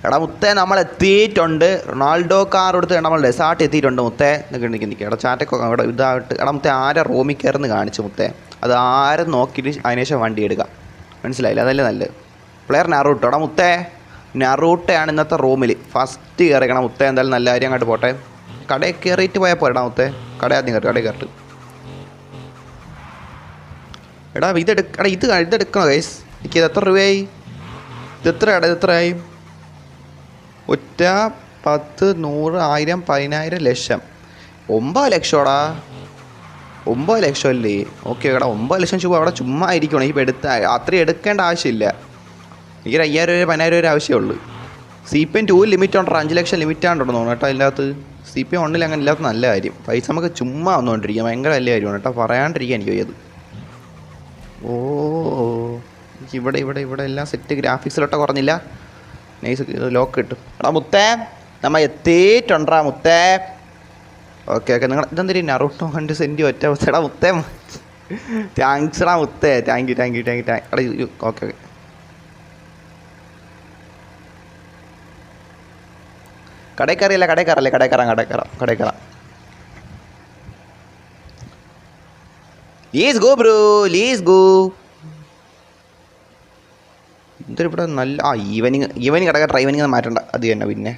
എടാ മുത്തേ നമ്മൾ എത്തിയിട്ടുണ്ട്. റൊണാൾഡോ കാർ എടുത്ത് നമ്മൾ ഡെസാർട്ട് എത്തിയിട്ടുണ്ട് മുത്തേ. നിൽക്കുക എടാ ചാറ്റൊക്കെ അവിടെ ഇതായിട്ട്. എടാ മുത്തേ ആരെ റൂമിൽ കയറുന്ന് കാണിച്ചു മുത്തേ. അത് ആരും നോക്കിയിട്ട് അതിനുശേഷം വണ്ടി എടുക്കുക. മനസ്സിലായില്ല? അതല്ലേ നല്ലത്. Player Naruto. എടാ മുത്തേ നറൂട്ടയാണ് ഇന്നത്തെ റൂമിൽ ഫസ്റ്റ് കയറിക്കണം മുത്തേ. എന്തായാലും നല്ല കാര്യം അങ്ങോട്ട് പോട്ടെ. കടയിൽ കയറിയിട്ട് പോയാൽ പോരാ മുത്തേ. കട ആദ്യം കയറി കടയിൽ കയറിട്ട്. എടാ ഇതെടുക്കണോ ഗൈസ്? എനിക്കിത് എത്ര രൂപയായി? ഇതെത്രയായി? 1 10 100 1000 10000 ലക്ഷം. 9 ലക്ഷോടാ. 9 ലക്ഷം അല്ലേ? ഓക്കെ എടാ 9 ലക്ഷം രൂപ അവിടെ ചുമ്മാ ആയിരിക്കണം. ഇപ്പോൾ അത്രയും എടുക്കേണ്ട ആവശ്യമില്ല. എനിക്കൊരു 5000 രൂപ 10000 രൂപ ആവശ്യമുള്ളൂ. CPM 2 ലിമിറ്റ് ഉണ്ടോ? 5 ലക്ഷം ലിമിറ്റാണ്ടോ തോന്നുന്നു കേട്ടോ. ഇതിനകത്ത് CPM 1 അങ്ങനെ ഇല്ലാത്ത നല്ല കാര്യം. പൈസ നമുക്ക് ചുമ്മാ വന്നുകൊണ്ടിരിക്കുക. ഭയങ്കര വലിയ കാര്യമാണ് കേട്ടോ. പറയാണ്ടിരിക്കുക എനിക്ക് വയ്യത്. ഓ ഇവിടെ എല്ലാം സെറ്റ്. ഗ്രാഫിക്സിലോട്ട് കുറഞ്ഞില്ല. നൈസ് ലോക്ക് കിട്ടും. എടാ മുത്തേ നമ്മൾ എത്തിയിട്ടുണ്ടാ മുത്തേ. ഓക്കെ നിങ്ങൾ ഇതെന്തിരി നറൂട്ടോ കണ്ട് സെൻറ്റി ഒറ്റ എടാ മുത്തേ. താങ്ക്സ് എടാ മുത്തേ. Thank you. എടാ ഓക്കെ കടയിൽ കയറാം. Let's go bro, let's go. എന്തൊരു ഇവിടെ നല്ല ഈവനിങ് കിടക്കുക. ഡ്രൈവിനിങ് മാറ്റണ്ട. അത് തന്നെ പിന്നെ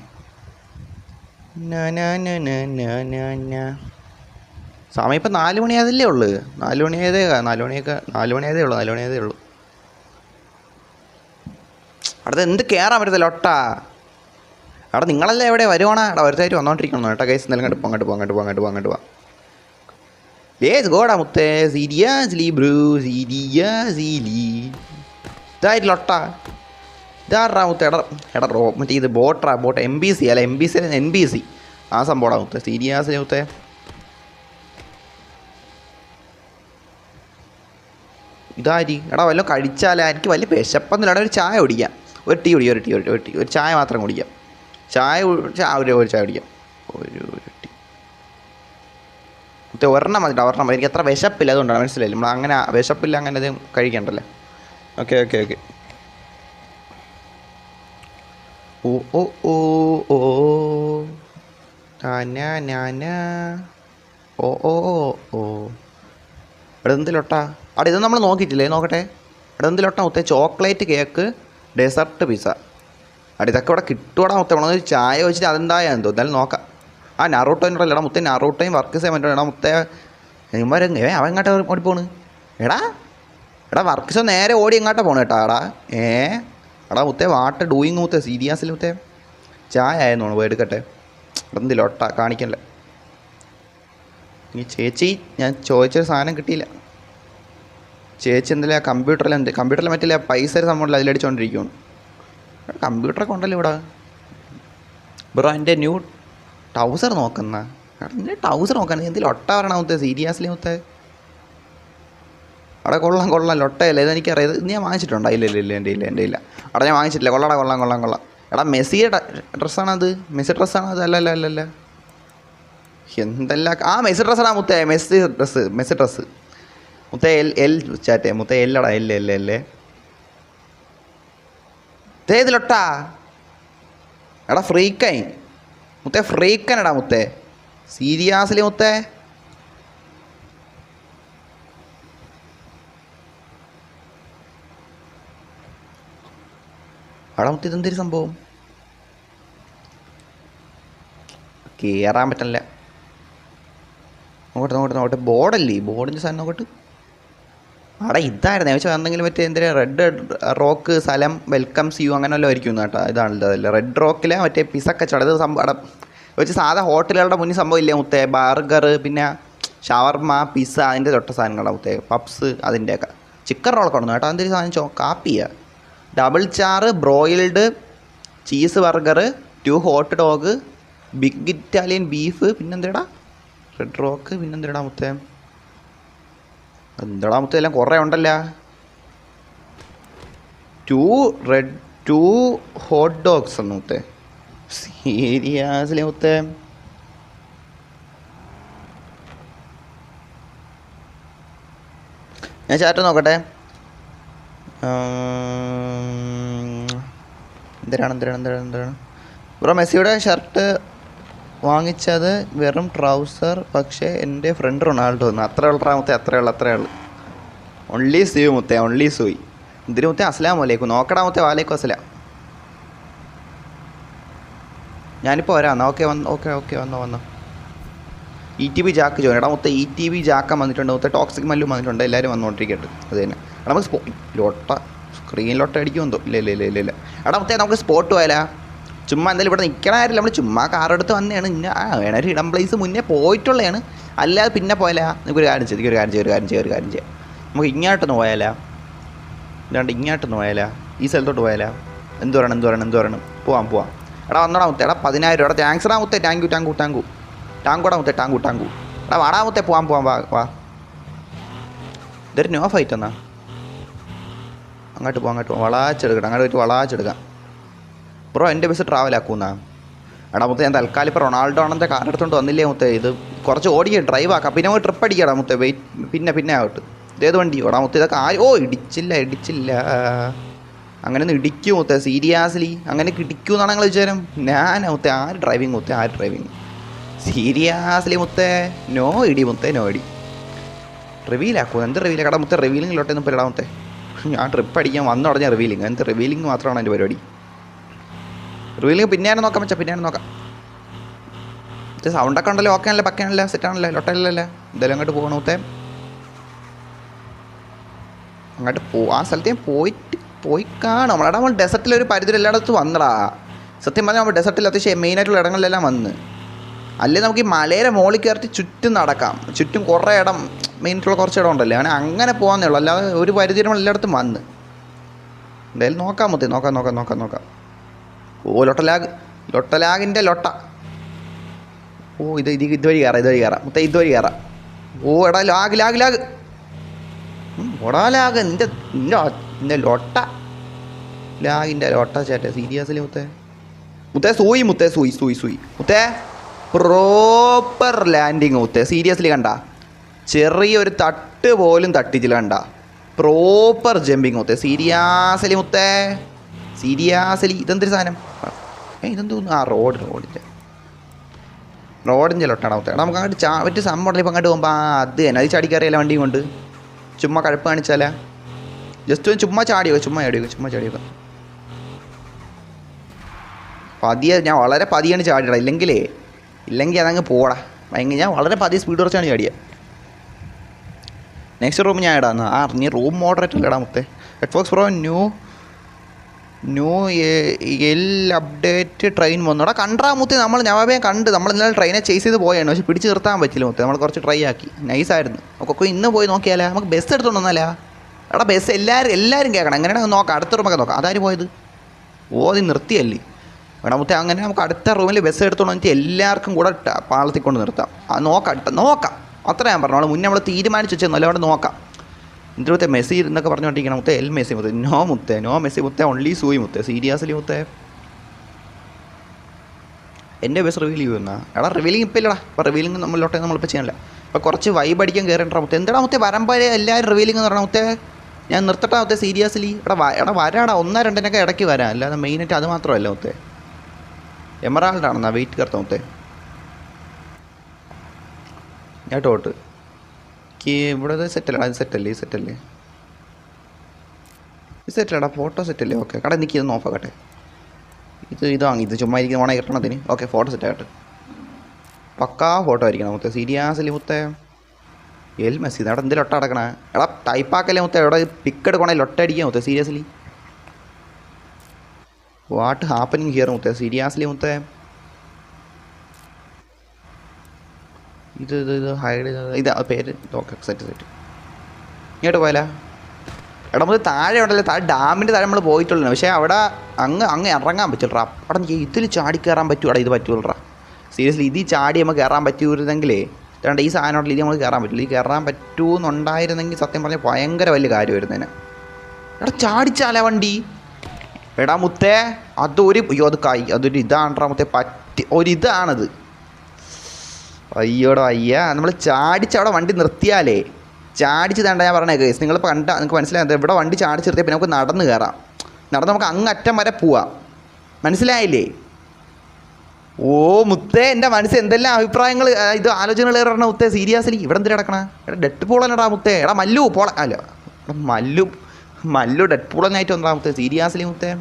സമയം ഇപ്പം 4 മണിയായതല്ലേ ഉള്ളൂ. 4 മണിയായതേ ഉള്ളൂ. അടുത്ത എന്ത് കയറാൻ പറ്റത്തില്ല ഒട്ടാ. അവിടെ നിങ്ങളല്ലേ എവിടെ വരുവാണോ? അവിടെ ഒരുത്തായിട്ട് വന്നോണ്ടിരിക്കണം കേട്ടോ ഗൈസ്. എന്തായാലും അങ്ങോട്ട് പോവാം. ലേസ് ഗോഡാ മുത്തേ. സീരിയസ്ലി ബ്രൂ, സീരിയസ്ലി ഇതായിട്ടില്ലൊട്ടാ. ഇതാറാ മുത്തേ. എടാ മറ്റേ ഇത് ബോട്ട് MBC അല്ല, NBC ആ സംഭവമാണ് മുത്തേ. സീരിയസ്ലി മുത്തേ. ഇതാരി എടാ വല്ലതും കഴിച്ചാലേ. എനിക്ക് വലിയ വിശപ്പൊന്നുമില്ല. ഒരു ചായ കുടിക്കാം. ഒരു ടീ ഒരു ചായ മാത്രം കുടിക്കാം. ഒരു ചായ കുടിക്കാം. ഒരു ടീ മുത്തേ. ഒരെണ്ണം മതി. എനിക്ക് അത്ര വിശപ്പില്ല. അതുകൊണ്ടാണ്. മനസ്സിലായില്ല? നമ്മൾ അങ്ങനെ വിശപ്പില്ല അങ്ങനെ അത് കഴിക്കണ്ടല്ലേ. ഓക്കെ ഓ ഇവിടെ എന്തിലൊട്ടാ? അവിടെ ഇത് നമ്മൾ നോക്കിയിട്ടില്ലേ? നോക്കട്ടെ. ഇവിടെ എന്തിലൊട്ടാ മുത്തേ? Chocolate cake, desert, pizza. അവിടെ ഇതൊക്കെ ഇവിടെ കിട്ടുവാടാ മുത്തേ. നമ്മളൊരു ചായ വെച്ചിട്ട് അതെന്തായാലും എന്തായാലും നോക്കാം. ആ നറൂട്ടോൻ്റെ മുത്തേ. നറൂട്ടോയും വർക്ക് ചെയ്യാൻ പറ്റും. എടാ മുത്തേ അവൻ എങ്ങോട്ടാ ഓടി പോണ്? എടാ വർക്ക്സ് നേരെ ഓടി എങ്ങോട്ടാ പോണ കേട്ടാ? എടാ മുത്തേ വാട്ട് ഡൂയിങ് മുത്തേ? സീരിയസിൽ മുത്തേ ചായ ആയെന്ന് പോയി എടുക്കട്ടെ. എന്തില്ല ഒട്ട കാണിക്കല്ലേ. ഈ ചേച്ചി ഞാൻ ചോദിച്ചൊരു സാധനം കിട്ടിയില്ല. ചേച്ചി എന്തെങ്കിലും കമ്പ്യൂട്ടറിൽ മറ്റില്ല പൈസ സംഭവമില്ല. അതിലടിച്ചോണ്ടിരിക്കുകയാണ്. കമ്പ്യൂട്ടറൊക്കെ ഉണ്ടല്ലോ ഇവിടെ. ബ്രോ എൻ്റെ ന്യൂ ടൗസർ നോക്കുന്ന. ടൗസർ നോക്കാൻ എന്തെങ്കിലും ഒട്ട പറയണ മുത്തേ? സീരിയസ്ലി മുത്തേ. അവിടെ കൊള്ളാം ലൊട്ടയല്ലേ? ഇതെനിക്കറിയാം. ഇത് ഞാൻ വാങ്ങിച്ചിട്ടുണ്ടോ? ഇല്ല എൻ്റെ ഇല്ല. അവിടെ ഞാൻ വാങ്ങിച്ചിട്ടില്ല. കൊള്ളാം. എടാ മെസ്സിയുടെ ഡ്രസ്സാണത്. മെസ്സി ഡ്രസ്സാണത്. അല്ല എന്തെല്ലാം മെസ്സി ഡ്രസ്സാണ് മുത്തേ. മെസ്സി ഡ്രസ്സ് മുത്തേ. എൽ ചാറ്റേ മുത്തേ. എല്ലടാ എല്ലേ ഇതിലൊട്ടാ. എടാ ഫ്രീക്കൻ മുത്തേ. ഫ്രീക്കനടാ മുത്തേ. സീരിയസ്ലി മുത്തേ. അവിടെ മുത്തേ ഇതെന്തൊരു സംഭവം? കയറാൻ പറ്റില്ല. നോക്കട്ടെ. ബോർഡല്ലേ? ബോർഡിൻ്റെ സാധനം നോക്കട്ടെ. അവിടെ ഇതായിരുന്നു പക്ഷേ എന്തെങ്കിലും മറ്റേ എന്തെങ്കിലും റെഡ് റോക്ക് സ്ഥലം വെൽക്കംസ് യു അങ്ങനെ വല്ലതും ആയിരിക്കും കേട്ടോ. ഇതാണല്ലോ അതല്ല റെഡ് റോക്കിലെ മറ്റേ പിസ കച്ചവടം. ഇത് സംഭവം അവിടെ വെച്ച് സാധാ ഹോട്ടലുകളുടെ മുന്നിൽ സംഭവം ഇല്ലേ മുത്തേ? ബർഗർ, പിന്നെ ഷവർമ, പിസ്സ, അതിൻ്റെ തൊട്ട സാധനങ്ങളാണ് മുത്തേ. പപ്സ് അതിൻ്റെയൊക്കെ. ചിക്കൻ റോളൊക്കെ ഉണ്ടോ കേട്ടോ? എന്തൊരു സാധനം കാപ്പിയാ. ഡബിൾ ചാറ്, broiled cheese burger, 2 hot dog, big Italian beef, പിന്നെന്താടാ റെഡ് റോക്ക്, പിന്നെന്താടാ മുത്തേ? എന്താടാ മുത്തേ? എല്ലാം കുറേ ഉണ്ടല്ലോ. 2 ഹോട്ട് ഡോഗ്സ് എന്ന് മുത്തേ. സീരിയസ്ലി മുത്തേ. ഞാൻ ചാറ്റ് നോക്കട്ടെ. എന്തിനാണ് ബ്രോ മെസ്സിയുടെ ഷർട്ട് വാങ്ങിച്ചത് വെറും ട്രൗസർ, പക്ഷേ എൻ്റെ ഫ്രണ്ട് റൊണാൾഡോ വന്നു. അത്രേ ഉള്ളൂ. ഓൺലി സൂയി മുത്തേ, ഓൺലി സൂയി. എന്തിനു മുത്തേ? അസ്സലാമു അലൈക്കും. നോക്കടാ മുത്തേ, വാലൈക്കും അസ്സലാം. ഞാനിപ്പോൾ വരാം. ഓക്കെ വന്നോ. ETB Jack join. എടാ മുത്തേ ETB ജാക്ക വന്നിട്ടുണ്ട് മുത്തേ, ടോക്സിക് മല്ലും വന്നിട്ടുണ്ട്. എല്ലാവരും വന്നുകൊണ്ടിരിക്കട്ടെ. അത് തന്നെ. എടാ നമുക്ക് സ്ക്രീൻ ലോട്ട അടിക്കുമെന്തോ? ഇല്ല. എടാ മുത്തേ നമുക്ക് സ്പോട്ട് പോയാലാ? ചുമ്മാ എന്തായാലും ഇവിടെ നിൽക്കണമായിരുന്നു. നമ്മൾ ചുമ്മാ കാറെടുത്ത് വന്നതാണ്. വേണ ഒരു ഇടം പ്ലേസ് മുന്നേ പോയിട്ടുള്ളതാണ്. അല്ലാതെ പിന്നെ പോയാലാ? നമുക്കൊരു കാര്യം ചെയ്യാം. നമുക്ക് ഇങ്ങോട്ടൊന്ന് പോയാലാ? ഇങ്ങോട്ടൊന്ന് പോയാലാ? ഈ സ്ഥലത്തോട്ട് പോയാലാ? എന്ത് പറയണം? പോവാം. എടാ വന്നോടാ മുത്തേ. എടാ 10,000. എടാ താങ്ക്സ് മുത്തേ. ടാങ്കൂടാ മുത്തേ. എടാ വാടാ മുത്തേ, പോവാം. വാ. ഇതൊരു നോ ഫൈറ്റ് എന്നാ. അങ്ങോട്ട് പോവാം. വളാച്ചെടുക്കാം. ബ്രോ എൻ്റെ ബസ് ട്രാവൽ ആക്കുന്നാ? എടാ മുത്തേ ഞാൻ തൽക്കാലം ഇപ്പോൾ റൊണാൾഡോ ആണെൻ്റെ കാർ എടുത്തോണ്ട് വന്നില്ലേ മുത്തേ? ഇത് കുറച്ച് ഓടിക്കാം, ഡ്രൈവ് ആക്കാം, പിന്നെ നമുക്ക് ട്രിപ്പ് അടിക്കടാ മുത്തേ. വെയിറ്റ് പിന്നെ ആവട്ടെ. ഇതേത് വണ്ടി? എടാ മുത്തേ ഇതൊക്കെ ഇടിച്ചില്ല. അങ്ങനെയൊന്നും ഇടിക്കൂ മുത്തേ? സീരിയസ്ലി അങ്ങനെ ഇടിക്കൂ എന്നാണ് ഞങ്ങൾ വിചാരം? ഞാൻ മുത്തേ ആര് ഡ്രൈവിങ്? സീരിയസ്ലി മുത്തേ നോ ഇടി. റിവീലാക്കൂ? എന്ത് റിവീൽ? കട മുത്തേ റിവീലിങ്ങിലോട്ടൊന്നും ഇപ്പോൾ ഇടാ മുത്തേ. ഞാൻ ട്രിപ്പ് അടിക്കാൻ വന്നു തുടങ്ങിയ റിവീലിങ്. എന്ത് റിവീലിങ് മാത്രമാണ് എൻ്റെ പരിപാടി. റിവീലിങ് പിന്നെയാണ് നോക്കാം. ഇത് സൗണ്ടൊക്കെ ഉണ്ടല്ലോ? ഓക്കെ ആണല്ലേ? പക്കയാണല്ലേ? സെറ്റാണല്ലേ? ലൊട്ടല്ലേ? എന്തായാലും അങ്ങോട്ട് പോകണം മുത്തേ. ആ സ്ഥലത്ത് ഞാൻ പോയി കാണും. നമ്മൾ ഡെസർട്ടിലൊരു പരിധി എല്ലായിടത്തും വന്നടാ. സത്യം പറഞ്ഞാൽ നമ്മൾ ഡെസർട്ടിൽ അത്യാവശ്യം മെയിനായിട്ടുള്ള ഇടങ്ങളിലെല്ലാം വന്ന്. അല്ലെങ്കിൽ നമുക്ക് ഈ മലയുടെ മുകളിൽ കയറി ചുറ്റും നടക്കാം. ചുറ്റും കുറേ ഇടം, മെയിനായിട്ടുള്ള കുറച്ച് ഇടം ഉണ്ടല്ലേ, അങ്ങനെ പോകാന്നേ ഉള്ളൂ. അല്ലാതെ ഒരു പരിധി നമ്മൾ എല്ലായിടത്തും വന്ന്. എന്തായാലും നോക്കാം മുത്തേ. നോക്കാം. ഓ ലൊട്ടലാഗിൻ്റെ ലൊട്ട. ഓ ഇതുവഴി കയറാം മുത്തേ. ഇതുവഴി കയറാം. ഓ എടാ ലാഗ്. ഓടാ ലാഗ്. നിൻ്റെ ലൊട്ട. ലാഗിൻ്റെ ലൊട്ട ചേട്ടാ. സീരിയസ്ലി മുത്തേ സൂയി മുത്തേ. പ്രോപ്പർ ലാൻഡിങ് മുത്തേ. സീരിയസ്ലി കണ്ട? ചെറിയൊരു തട്ട് പോലും തട്ടിച്ചില്ല കണ്ട? പ്രോപ്പർ ജമ്പിങ് മുത്തേ. സീരിയസ്ലി മുത്തേ. ഇതെന്തൊരു സാധനം? ഇതെന്തോന്നു? റോഡിൻ്റെ ലൊട്ടാണ് മുത്തേ. നമുക്ക് അങ്ങോട്ട് മറ്റു സംഭവം ഇപ്പം അങ്ങോട്ട് പോകുമ്പോൾ അത് തന്നെ അത് ചാടിക്കറിയല്ല വണ്ടിയും കൊണ്ട്. ചുമ്മാ കഴപ്പ് കാണിച്ചാലാ? ജസ്റ്റ് ഒന്ന് ചുമ്മാ ചാടിയോ. ഞാൻ വളരെ പതിയാണ് ചാടിയടാ. ഇല്ലെങ്കിൽ അതങ്ങ് പോടാ. ഞാൻ വളരെ പതിയെ സ്പീഡ് കുറച്ചാണ് ചാടിയ. നെക്സ്റ്റ് റൂം ഞാൻ ഇടാന്ന്. നീ റൂം മോഡറേറ്റർ ഇടാ മുത്തേ. ഹെഡ്ഫോക്സ് പ്രോ ന്യൂ അപ്ഡേറ്റ് ട്രെയിൻ വന്നോടാ. കണ്ടാ മുത്തേ? ഞാൻ കണ്ട്. നമ്മൾ ഇന്നലെ ട്രെയിനെ ചേസ് ചെയ്ത് പോയാണ്, പക്ഷെ പിടിച്ച് നിർത്താൻ പറ്റില്ല മുത്തേ. നമ്മൾ കുറച്ച് ട്രൈ ആക്കി. നൈസായിരുന്നു. ഒക്കെ ഇന്ന് പോയി നോക്കിയാലേ? നമുക്ക് ബസ് എടുത്തോണ്ട് വന്നാലാ? എടാ ബസ് എല്ലാവരും കേൾക്കണം. എങ്ങനെയാണ് നോക്കാം? അടുത്ത റൂമൊക്കെ നോക്കാം. അതാര് പോയത്? നീ നിർത്തിയല്ലേ? വേണം മുത്തേ. അങ്ങനെ നമുക്ക് അടുത്ത റൂമിൽ ബസ് എടുത്തോണ്ട് വന്നിട്ട് എല്ലാവർക്കും കൂടെ പാളത്തിൽ കൊണ്ട് നിർത്താം. നോക്കാം. അത്ര ഞാൻ പറഞ്ഞു. മുന്നേ നമ്മൾ തീരുമാനിച്ച് വെച്ചാൽ നല്ലവണ്ണം നോക്കാം. ഇതിലത്തെ മെസ്സി എന്നൊക്കെ പറഞ്ഞുകൊണ്ടിരിക്കണം മുത്തേ. മെസ്സി മുത്തേ. നോ മെസ്സി മുത്തേ. ഓൺലി സൂയി മുത്തേ. സീരിയസ്ലി മുത്തേ. എൻ്റെ ബസ് റിവീൽ ചെയ്യുന്ന എടാ റിവീലിംഗ് ഇപ്പം ഇല്ലടാ. ഇപ്പോൾ റിവീലിംഗ് നമ്മളിപ്പോൾ ചെയ്യാനില്ല. അപ്പോൾ കുറച്ച് വൈബ് അടിക്കാൻ കയറിണ്ടാ മുത്തേ. എന്താടാ മുത്തേ വരുമ്പോൾ എല്ലാവരും റിവീലിംഗ് എന്ന് പറഞ്ഞാൽ മുത്തേ? ഞാൻ നിർത്തട്ടാ മുത്തേ? സീരിയസ്ലി വരാടാ. 1-2 ഇടയ്ക്ക് വരാം. അല്ലാതെ മെയിനായിട്ട് അത് മാത്രമല്ല മുത്തേ. എമറാൾഡാണെന്നാ വെയിറ്റ് കർത്ത മുത്തേ. ടോട്ട് ഇവിടെ സെറ്റല്ലടാ. ഈ സെറ്റല്ലടാ. ഫോട്ടോ സെറ്റല്ലേ? ഓക്കെ കട എനിക്ക് ഇത് നോക്കാട്ടെ. ഇത് ചുമ്മാ ഇരിക്കുന്ന ഓണ കിട്ടണത്തിന്. Okay photo സെറ്റാകട്ടെ. പക്കാ ഫോട്ടോ ആയിരിക്കണം മുത്തേ. സീരിയസ്ലി മുത്തേ. മെസ്സി അവിടെ എന്ത് ലൊട്ട അടക്കണേ? എടാ ടൈപ്പാക്കല്ലേ മുത്തേ? എവിടെ പിക്ക് എടുക്കണേ? ലൊട്ട അടിക്കാൻ മുത്തേ. സീരിയസ്ലി വാട്ട് ഹാപ്പനിങ് ഹിയർ മുത്തേ? സീരിയസ്ലി മുത്തേ. ഇത് പേര് ഓക്കെ. സെറ്റ് ഇങ്ങോട്ട് പോയാലോ? എടാ നമുക്ക് താഴെ ഉണ്ടല്ലോ. ഡാമിൻ്റെ താഴെ നമ്മൾ പോയിട്ടുള്ളൂ. പക്ഷേ അവിടെ അങ്ങ് ഇറങ്ങാൻ പറ്റില്ലറാ. അവിടെ എനിക്ക് ഇതിൽ ചാടി കയറാൻ പറ്റുമോ? ഇത് പറ്റുള്ളറാ. സീരിയസ്ലി ഇതിൽ ചാടി നമുക്ക് കയറാൻ പറ്റുമായിരുന്നെങ്കിലേ ഈ സാധനം ഉണ്ടല്ലോ, ഇത് നമുക്ക് കയറാൻ പറ്റില്ല. ഇത് കയറാൻ പറ്റുമെന്നുണ്ടായിരുന്നെങ്കിൽ സത്യം പറഞ്ഞാൽ ഭയങ്കര വലിയ കാര്യമായിരുന്നേനെ. എടാ ചാടിച്ചാലേ വണ്ടി. എടാ മുത്തേ അതൊരു ഇതാണ്ടാ മുത്തേ. ഒരിതാണത്. നമ്മൾ ചാടിച്ച് അവിടെ വണ്ടി നിർത്തിയാലേ ചാടിച്ച് തേണ്ട. ഞാൻ പറഞ്ഞേ കേസ് നിങ്ങളിപ്പോൾ നിങ്ങൾക്ക് മനസ്സിലായത്. ഇവിടെ വണ്ടി ചാടിച്ച് നിർത്തിയാൽ പിന്നെ നമുക്ക് നടന്ന് കയറാം. നമുക്ക് അങ്ങറ്റം വരെ പോവാം. മനസ്സിലായില്ലേ? ഓ മുത്തേ, എൻ്റെ മനസ്സിൽ എന്തെല്ലാം അഭിപ്രായങ്ങൾ ഇത് ആലോചനകൾ ഏറണം മുത്തേ. സീരിയസ്ലി ഇവിടെ എന്തിനാ കിടക്കണ? എടാ ഡെഡ് പൂളനടാ മുത്തേ. എടാ മല്ലു പോള അല്ല മല്ലു ഡെഡ് പൂളനായിട്ട് വന്നടാ മുത്തേ. സീരിയസ്ലി മുത്തേ.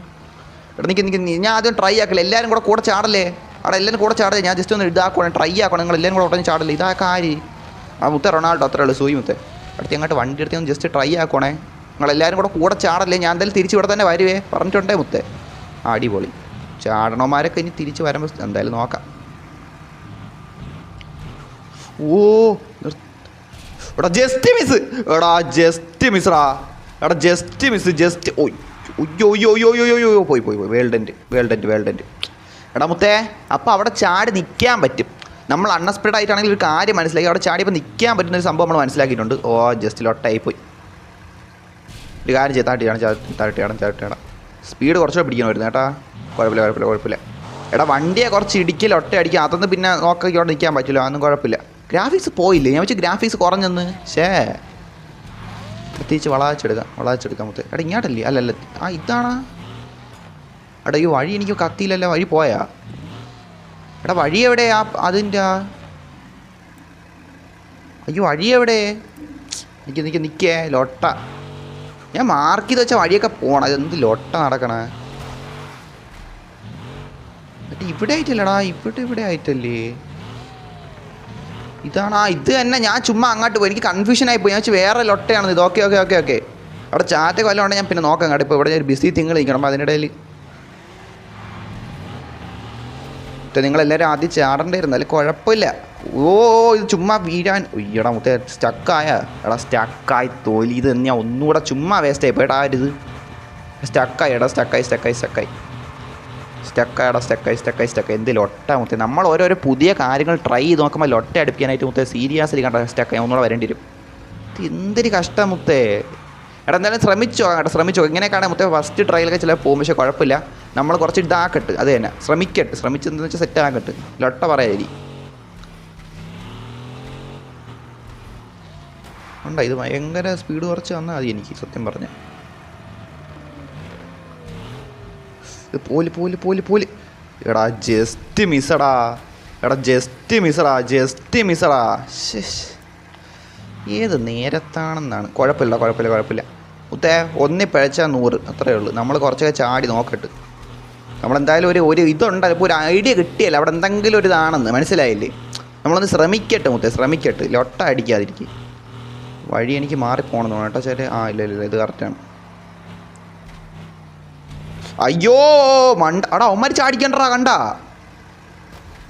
എടാ നിൽക്ക് ഞാൻ ആദ്യം ട്രൈ ആക്കല്ലേ. എല്ലാവരും കൂടെ ചാടല്ലേ? അവിടെ എല്ലാവരും കൂടെ ചാടല്ലേ? ഞാൻ ജസ്റ്റ് ഒന്ന് ഇതാക്കണം, ട്രൈ ആക്കണം. നിങ്ങൾ എല്ലാവരും കൂടെ ഉടനെ ചാടല്ലേ? ഇതാ കാര്യം. മുത്തേ റൊണാൾഡോ അത്രേ ഉള്ളൂ. സൂയി മുത്തേ. അടുത്ത് അങ്ങോട്ട് വണ്ടി എടുത്ത് ഒന്ന് ജസ്റ്റ് ട്രൈ ആക്കണേ. നിങ്ങളെല്ലാവരും കൂടെ ചാടല്ലേ? ഞാൻ എന്തായാലും തിരിച്ച് ഇവിടെ തന്നെ വരുവേ, പറഞ്ഞിട്ടുണ്ടേ മുത്തേ. അടിപൊളി. ചാടണമാരൊക്കെ ഇനി തിരിച്ച് വരുമ്പോൾ എന്തായാലും നോക്കാം. ഓ എടാ ജസ്റ്റ് മിസ്. എടാ ജസ്റ്റ് മിസ്റാ. എടാ ജസ്റ്റ് മിസ്. ജസ്റ്റ് ഓയ്യോ പോയി വേൾഡൻറ്റ്. എടാ മുത്തേ, അപ്പോൾ അവിടെ ചാടി നിൽക്കാൻ പറ്റും. നമ്മൾ അൺഎക്സ്പെക്റ്റഡ് ആയിട്ടാണെങ്കിൽ ഒരു കാര്യം മനസ്സിലാക്കി. അവിടെ ചാടിയപ്പോൾ നിൽക്കാൻ പറ്റുന്നൊരു സംഭവം നമ്മൾ മനസ്സിലാക്കിയിട്ടുണ്ട്. ഓ ജസ്റ്റ് ലൊട്ടായിപ്പോയി. ഒരു കാര്യം ചെയ്ത് താഴ്ത്തിയാണ്. സ്പീഡ് കുറച്ചുകൂടെ പിടിക്കണമായിരുന്നു കേട്ടാ. കുഴപ്പമില്ല. എടാ വണ്ടിയെ കുറച്ച് ഇടിക്കൽ ഒട്ട അടിക്കുക. അതൊന്നും പിന്നെ നോക്കിയോടെ നിൽക്കാൻ പറ്റില്ല. അതൊന്നും കുഴപ്പമില്ല. ഗ്രാഫിക്സ് പോയില്ലേ? ഞാൻ വെച്ച് ഗ്രാഫിക്സ് കുറഞ്ഞെന്ന്. പ്രത്യേകിച്ച് വളച്ചെടുക്കാം മുത്തേ. എടാ ഇങ്ങോട്ടല്ലേ? അല്ലല്ല ഇതാണാ. എടാ ഈ വഴി എനിക്ക് കത്തിയില്ലല്ലോ. വഴി പോയാ? എടാ വഴി എവിടെയാ അതിൻ്റെ? അയ്യോ വഴി എവിടെ? നിൽക്കേ ലൊട്ട. ഞാൻ മാർക്ക് ചെയ്ത് വെച്ചാൽ വഴിയൊക്കെ പോകണം. അതെന്ത് ലൊട്ട നടക്കണേ? ഇവിടെ ആയിട്ടല്ലടാ. ഇവിടെ ആയിട്ടല്ലേ? ഇതാണാ. ഇത് തന്നെ. ഞാൻ ചുമ്മാ അങ്ങോട്ട് പോയി. എനിക്ക് കൺഫ്യൂഷനായിപ്പോയി. ഞാൻ വെച്ച് വേറെ ലൊട്ടയാണെന്ന് ഇത്. ഓക്കെ അവിടെ ചാറ്റൊക്കെ വല്ലതും ഉണ്ടെങ്കിൽ ഞാൻ പിന്നെ നോക്കാം കേട്ടോ. ഇപ്പോൾ ഇവിടെ ഒരു ബിസി തിങ്കൾ നിൽക്കണം. അപ്പോൾ അതിനിടയിൽ നിങ്ങളെല്ലാവരും ആദ്യം ചാടേണ്ടിയിരുന്നു. അല്ലെങ്കിൽ കുഴപ്പമില്ല. ഓ ഇത് ചുമ്മാ വീഴാൻ. ഒയ്യടാ മുത്തേ സ്റ്റക്കായി തോലി. ഇത് ഞാൻ ഒന്നുകൂടെ ചുമ്മാ വേസ്റ്റ് ആയിപ്പോയി. എടാ ഇത് സ്റ്റക്കായി. എന്ത് ലൊട്ട മുത്തേ. നമ്മൾ ഓരോരോ പുതിയ കാര്യങ്ങൾ ട്രൈ ചെയ്ത് നോക്കുമ്പോൾ ലൊട്ട അടുപ്പിക്കാനായിട്ട് മുത്തേ സീരിയസ്ലി കണ്ട സ്റ്റക്കായി ഒന്നുകൂടെ വരേണ്ടി വരും. ഇത് എന്തൊരു കഷ്ടം മുത്തേ. എടാ എന്തായാലും ശ്രമിച്ചോ. ഇങ്ങനെയൊക്കെയാണ് മുത്തേ ഫസ്റ്റ് ട്രയലൊക്കെ ചിലപ്പോൾ പോകും. പക്ഷേ കുഴപ്പമില്ല. നമ്മൾ കുറച്ച് ഇതാക്കട്ട്. അത് തന്നെ ശ്രമിച്ചെന്ന് വെച്ചാൽ സെറ്റ് ആക്കട്ട്. ലൊട്ട പറയാതി ഉണ്ടോ? ഇത് ഭയങ്കര സ്പീഡ് കുറച്ച് വന്നാൽ മതി എനിക്ക് സത്യം പറഞ്ഞ. പോല്. എടാ ജസ്റ്റ് മിസ്സടാ. ഏത് നേരത്താണെന്നാണ്. കുഴപ്പമില്ല. മുത്തേ ഒന്നി പിഴച്ചാൽ 100 അത്രയേ ഉള്ളൂ. നമ്മൾ കുറച്ചൊക്കെ ചാടി നോക്കട്ട്. നമ്മളെന്തായാലും ഒരു ഇതുണ്ടല്ലോ. ഇപ്പോൾ ഒരു ഐഡിയ കിട്ടിയല്ലോ. അവിടെ എന്തെങ്കിലും ഒരു ഇതാണെന്ന് മനസ്സിലായില്ലേ? നമ്മളൊന്ന് ശ്രമിക്കട്ടെ. ലൊട്ട അടിക്കാതിരിക്കും. വഴി എനിക്ക് മാറിപ്പോണെന്ന് തോന്നുന്നു കേട്ടോ. ശരി. ഇല്ല ഇത് കറക്റ്റാണ്. അയ്യോ എടാ ഉമ്മാർ ചാടിക്കണ്ടാ. കണ്ടാ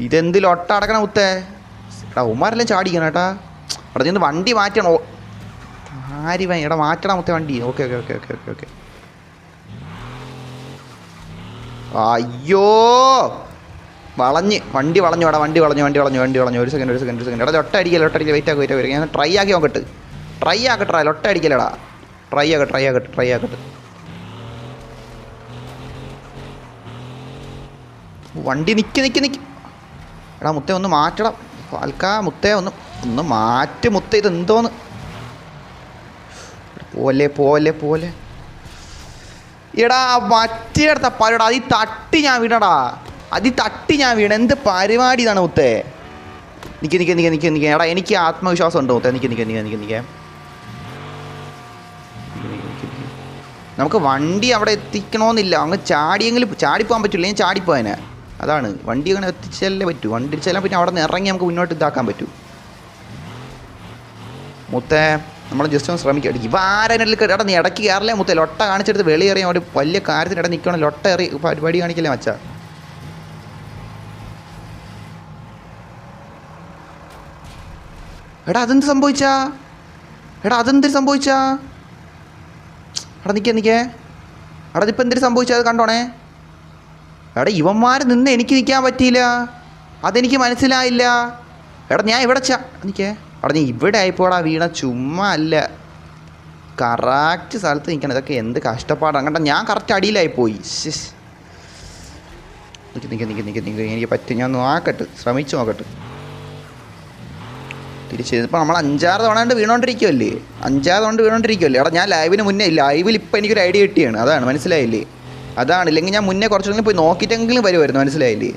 ഇതെന്ത് ലൊട്ട അടക്കണ മുത്തേ. എടാ ഉമ്മാരെല്ലാം ചാടിക്കണം കേട്ടാ. അവിടെ നിന്ന് വണ്ടി മാറ്റണോ? എടാ മാറ്റണം മുത്തേ വണ്ടി. ഓക്കെ. അയ്യോ വണ്ടി വളഞ്ഞു. ഒരു സെക്കൻഡ്. എടാ ലൊട്ട അടിക്കല. വെയിറ്റ് ആക്കി. ഞാൻ ട്രൈ ആക്കി നോക്കട്ടെ. ലൊട്ട അടിക്കലടാ. ട്രൈ ആക്കട്ടെ. വണ്ടി നിക്ക്. എടാ മുത്തേ ഒന്ന് മാറ്റണം. മുത്തേ ഒന്ന് മാറ്റ് മുത്തേ. ഇത് എന്തോന്ന് പോലെ. എടാ മറ്റേടത്ത പരടാ. അതിൽ തട്ടി ഞാൻ വീണ. എന്ത് പരിപാടി ഇതാണ് മുത്തേ. നിക്ക്. എടാ എനിക്ക് ആത്മവിശ്വാസം ഉണ്ട് മുത്തേ. നിക്ക്. നമുക്ക് വണ്ടി അവിടെ എത്തിക്കണമെന്നില്ല. അങ്ങ് ചാടിപ്പോകാൻ പറ്റില്ല. ഞാൻ ചാടിപ്പോയനെ. അതാണ് വണ്ടി അങ്ങനെ എത്തിച്ചാലേ പറ്റൂ. വണ്ടി ചെല്ലാൻ പിന്നെ അവിടെ നിന്ന് ഇറങ്ങി നമുക്ക് മുന്നോട്ട് ഇതാക്കാൻ പറ്റൂ മുത്തേ. നമ്മൾ ജസ്റ്റ് ഒന്ന് ശ്രമിക്കാം. ഇവ ആരെങ്കിലും എടാ നീ ഇടയ്ക്ക് കയറില്ലേ മുത്തേ. ലൊട്ട കാണിച്ചെടുത്ത് വെളിയേറിയാൽ ഒരു വലിയ കാര്യത്തിന് ഇടയിൽ നിൽക്കണം. ലൊട്ട ഏറി പരിപാടി കാണിക്കില്ലേ മച്ചാ. എടാ അതെന്ത് സംഭവിച്ചാ? എടാ നിൽക്കേ. എടാ ഇതിപ്പോൾ എന്തിനു സംഭവിച്ചാൽ അത് കണ്ടോണേ. എടാ ഇവന്മാർ നിന്ന് എനിക്ക് നിൽക്കാൻ പറ്റിയില്ല. അതെനിക്ക് മനസ്സിലായില്ല. എടാ ഞാൻ ഇവിടെ നിൽക്കേ. എടാ നീ ഇവിടെ ആയിപ്പോടാ വീണ. ചുമ്മാ അല്ല, കറക്റ്റ് സ്ഥലത്ത് നിൽക്കണം. ഇതൊക്കെ എന്ത് കഷ്ടപ്പാടാണ് കേട്ടോ. ഞാൻ കറക്റ്റ് അടിയിലായിപ്പോയി. നിൽക്ക്. എനിക്ക് പറ്റും. ഞാൻ നോക്കട്ടെ. ശ്രമിച്ചു നോക്കട്ടെ. തിരിച്ചിപ്പോൾ നമ്മൾ 5-6 തവണ കൊണ്ട് വീണോണ്ടിരിക്കുമല്ലേ. 5-6 തവണ വീണോണ്ടിരിക്കുമല്ലേ. എടാ ഞാൻ ലൈവിന് മുന്നേ ലൈവിൽ ഇപ്പം എനിക്കൊരു ഐഡിയ കിട്ടിയാണ്. അതാണ് മനസ്സിലായില്ലേ. അതാണ്. ഇല്ലെങ്കിൽ ഞാൻ മുന്നേ കുറച്ചെങ്കിലും പോയി നോക്കിയിട്ടെങ്കിലും വരുമായിരുന്നു, മനസ്സിലായില്ലേ?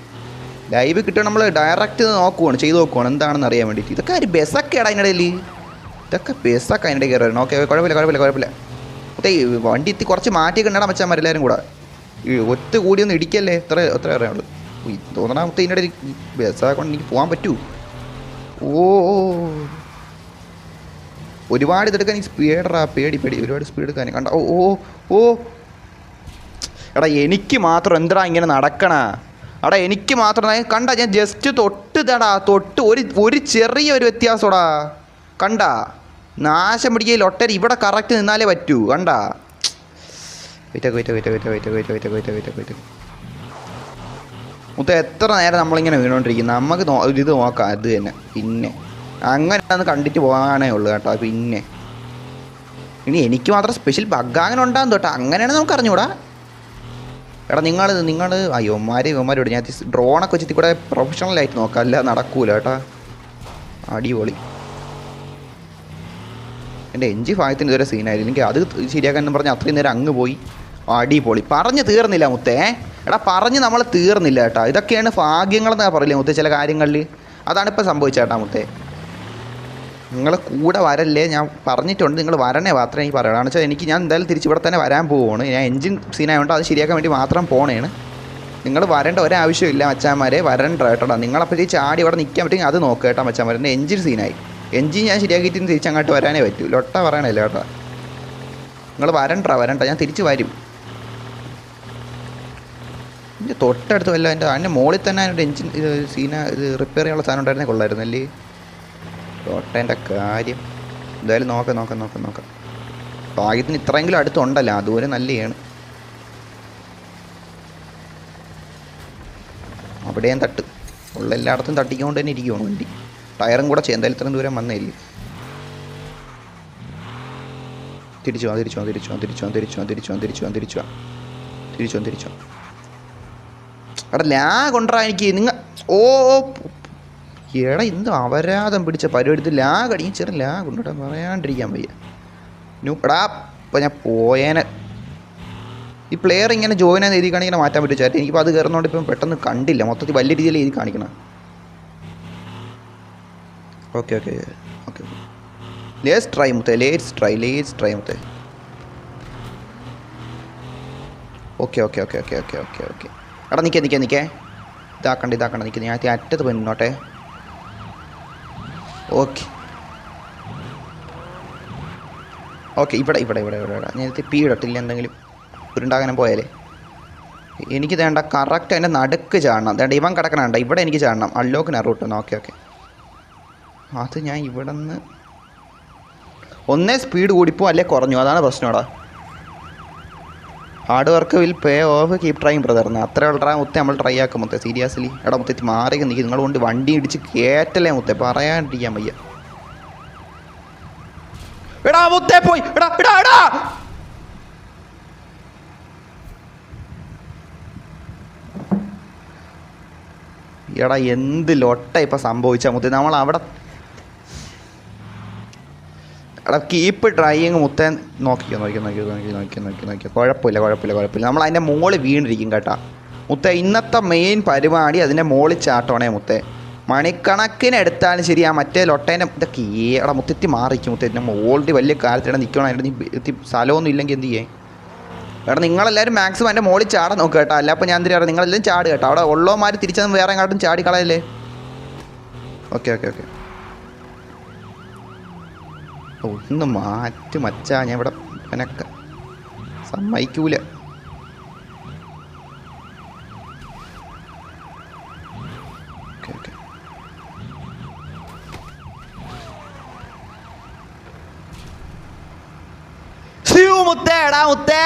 ലൈവ് കിട്ടുക നമ്മൾ ഡയറക്റ്റ് നോക്കുവാണ്, ചെയ്ത് നോക്കുവാണ് എന്താണെന്ന് അറിയാൻ വേണ്ടിയിട്ട്. ഇതൊക്കെ ഒരു ബസ്സൊക്കെയാണ് അതിനിടയിൽ, ഇതൊക്കെ ബസ്സൊക്കെ അതിനിടയിൽ കയറുമായിരുന്നു. ഓക്കെ, കുഴപ്പമില്ല. മൊത്തം ഈ വണ്ടി എത്തി കുറച്ച് മാറ്റിയൊക്കെ ഉണ്ടാ മച്ചാന്മാരെല്ലാവരും കൂടെ. ഈ ഒത്തു കൂടിയൊന്നും ഇടിക്കല്ലേ, എത്ര അറിയാനുള്ളൂ. തോന്നണമത്തെ ഇതിനിടയിൽ ബസ്സൊക്കെ കൊണ്ട് എനിക്ക് പോകാൻ പറ്റൂ? ഓ ഒരുപാട് ഇതെടുക്കാൻ ഈ പേടി ഒരുപാട് സ്പീഡ് എടുക്കാൻ കണ്ട. ഓ എടാ എനിക്ക് മാത്രം എന്താ ഇങ്ങനെ നടക്കണ? എടാ എനിക്ക് മാത്രം കണ്ട, ഞാൻ ജസ്റ്റ് തൊട്ട് ഒരു ചെറിയൊരു വ്യത്യാസോടാ കണ്ട. നാശം പിടിക്കുക ലൊട്ടർ ഇവിടെ കറക്റ്റ് നിന്നാലേ പറ്റൂ കണ്ട. വെയിറ്റ് മൊത്തം എത്ര നേരം നമ്മളിങ്ങനെ വീണോണ്ടിരിക്കും. നമുക്ക് ഇത് നോക്കാം, അത് തന്നെ. പിന്നെ അങ്ങനെ ഒന്ന് കണ്ടിട്ട് പോകാനേ ഉള്ളൂ കേട്ടോ. പിന്നെ ഇനി എനിക്ക് മാത്രം സ്പെഷ്യൽ ബഗ് അങ്ങനെ ഉണ്ടാകും തൊട്ടാ, അങ്ങനെയാണ് നമുക്ക് അറിഞ്ഞൂടാ. എടാ നിങ്ങൾ ഇവന്മാരോട് ഞാൻ ഡ്രോണൊക്കെ വെച്ചിട്ട് കൂടെ പ്രൊഫഷണലായിട്ട് നോക്കാം, അല്ല നടക്കൂല കേട്ടാ. അടിപൊളി. എൻ്റെ എഞ്ചി ഭാഗത്തിന് ഇതുവരെ സീനായിരുന്നു. എനിക്ക് അത് ശരിയാക്കാനെന്ന് പറഞ്ഞാൽ അത്രയും നേരം അങ്ങ് പോയി. അടിപൊളി. പറഞ്ഞ് തീർന്നില്ല മുത്തേ. എടാ പറഞ്ഞ് നമ്മൾ തീർന്നില്ല കേട്ടോ. ഇതൊക്കെയാണ് ഭാഗ്യങ്ങളെന്നാ പറയില്ലേ മുത്തേ ചില കാര്യങ്ങളിൽ. അതാണിപ്പോൾ സംഭവിച്ചേട്ടാ മുത്തേ. നിങ്ങൾ കൂടെ വരല്ലേ, ഞാൻ പറഞ്ഞിട്ടുണ്ട്. നിങ്ങൾ വരണേ മാത്രമേ എനിക്ക് പറയണം. കാരണം വെച്ചാൽ ഞാൻ എന്തായാലും തിരിച്ച് ഇവിടെ തന്നെ വരാൻ പോവുകയാണ്. ഞാൻ എഞ്ചിൻ സീനായതുകൊണ്ട് അത് ശരിയാക്കാൻ വേണ്ടി മാത്രം പോണേണ്. നിങ്ങൾ വരേണ്ട ഒരാവശ്യമില്ല മച്ചാന്മാരെ, വരണ്ട കേട്ടോ. നിങ്ങളപ്പോൾ ചാടി ഇവിടെ നിൽക്കാൻ പറ്റുമെങ്കിൽ അത് നോക്കുക കേട്ടോ മച്ചാന്മാരെ. എൻ്റെ എഞ്ചിൻ സീനായി. എഞ്ചിൻ ഞാൻ ശരിയാക്കിയിട്ട് തിരിച്ചങ്ങോട്ട് വരാനേ പറ്റൂ. ലൊട്ട പറയണല്ലോ കേട്ടോ. നിങ്ങൾ വരണ്ട, ഞാൻ തിരിച്ച് വരും. എൻ്റെ തൊട്ടടുത്ത് വല്ല അതിൻ്റെ മുകളിൽ തന്നെ അതിൻ്റെ എഞ്ചിൻ ഇത് റിപ്പയർ ചെയ്യാനുള്ള സാധനം ഉണ്ടായിരുന്നേ കൊള്ളായിരുന്നല്ലേ. തൊട്ടേൻ്റെ കാര്യം എന്തായാലും നോക്കാം. ഭാഗ്യത്തിന് ഇത്രയെങ്കിലും അടുത്തുണ്ടല്ലോ, അതുപോലെ നല്ലതാണ്. അവിടെയും തട്ട് ഉള്ള എല്ലായിടത്തും തട്ടിക്കൊണ്ട് തന്നെ ഇരിക്കുകയാണ് വണ്ടി. ടയറും കൂടെ എന്തായാലും ഇത്രയും ദൂരം വന്നേല്ലേ. തിരിച്ചു വാ. എടാ ലാഗ് കൊണ്ടാ എനിക്ക്. എടാ ഇന്ന് അപരാധം പിടിച്ച പരിപാടി ലാഗ് അടിക്കും. ചെറിയ ലാഗ് ഉണ്ട് കേട്ടോ, പറയാണ്ടിരിക്കാൻ വയ്യ. എടാ ഇപ്പം ഞാൻ പോയേനെ. ഈ പ്ലെയർ ഇങ്ങനെ ജോയിൻ ആയി എഴുതി കാണിങ്ങനെ മാറ്റാൻ പറ്റും ചേട്ടാ. എനിക്കിപ്പോൾ അത് കയറുന്നതുകൊണ്ട് ഇപ്പം പെട്ടെന്ന് കണ്ടില്ല. മൊത്തത്തിൽ വലിയ രീതിയിൽ എഴുതി കാണിക്കണം. ഓക്കെ ലേറ്റ്സ് ട്രൈ മുത്തേ. ഓക്കെ എടാ നിൽക്കേ ഇതാക്കണ്ട നിൽക്കുക. ഞാൻ അറ്റത്ത് പോയി നിന്നോട്ടെ. ഓക്കെ ഇവിടെ ഞാൻ പീടട്ടില്ല എന്തെങ്കിലും ഉരുണ്ടാകാനും പോയാലേ. എനിക്ക് വേണ്ട കറക്റ്റ് അതിൻ്റെ നടുക്ക് ചാടണം. വേണ്ട ഇവൻ കിടക്കണണ്ട, ഇവിടെ എനിക്ക് ചാടണം. അൺലോക്കിന് റൂട്ടൊന്ന്. ഓക്കെ അത് ഞാൻ ഇവിടെ നിന്ന് ഒന്നേ സ്പീഡ് കൂടിപ്പോ അല്ലേ കുറഞ്ഞു, അതാണ് പ്രശ്നമാടാ. Hard work will pay off, keep trying ബ്രദർന്ന്. അത്ര മുത്തേ നമ്മൾ ട്രൈ ആക്കും മുത്തേ. സീരിയസ്ലി എടാ മുത്തേ മാറി നിൽക്കും. നിങ്ങൾ കൊണ്ട് വണ്ടി ഇടിച്ച് കയറ്റല്ലേ മുത്തേ, പറയാണ്ടിരിക്കാൻ വയ്യ. എടാ മുത്തേ പോയി. എടാ എടാ എന്ത് ലൊട്ട ഇപ്പം സംഭവിച്ചാൽ മുത്തേ. നമ്മൾ അവിടെ എടാ കീപ്പ് ട്രൈയിങ് മുത്തേ. നോക്കിക്കോ. കുഴപ്പമില്ല. നമ്മൾ അതിൻ്റെ മുകളിൽ വീണിരിക്കും കേട്ടാ മുത്തേ. ഇന്നത്തെ മെയിൻ പരിപാടി അതിൻ്റെ മുകളിൽ ചാട്ടമാണേ മുത്തേ. മണിക്കണക്കിന് എടുത്താലും ശരി. ആ മറ്റേ ലൊട്ടേൻ്റെ ഇതൊക്കെ എടാ മുത്തെത്തി മാറിക്കും മുത്തേ. നമ്മൾ ഓൾറെഡി വലിയ കാലത്തിടെ നിൽക്കണം. അതിൻ്റെ നീ സ്ഥലമൊന്നും ഇല്ലെങ്കിൽ എന്ത് ചെയ്യേ? എടാ നിങ്ങളെല്ലാവരും മാക്സിമം എൻ്റെ മുകളിൽ ചാടാൻ നോക്കുക കേട്ടോ. അല്ല അപ്പോൾ ഞാൻ എന്തിനാ പറയാം, നിങ്ങളെല്ലാം ചാട് കേട്ടോ. അവിടെ ഉള്ളവന്മാർ തിരിച്ചൊന്നും വേറെ എങ്ങോട്ടും ചാടിക്കളയല്ലേ. ഓക്കെ ഒന്ന് മാറ്റി മച്ചാ. ഞാൻ ഇവിടെ എനക്ക് സമ്മതിക്കൂല. മുത്തേ എടാ മുത്തേ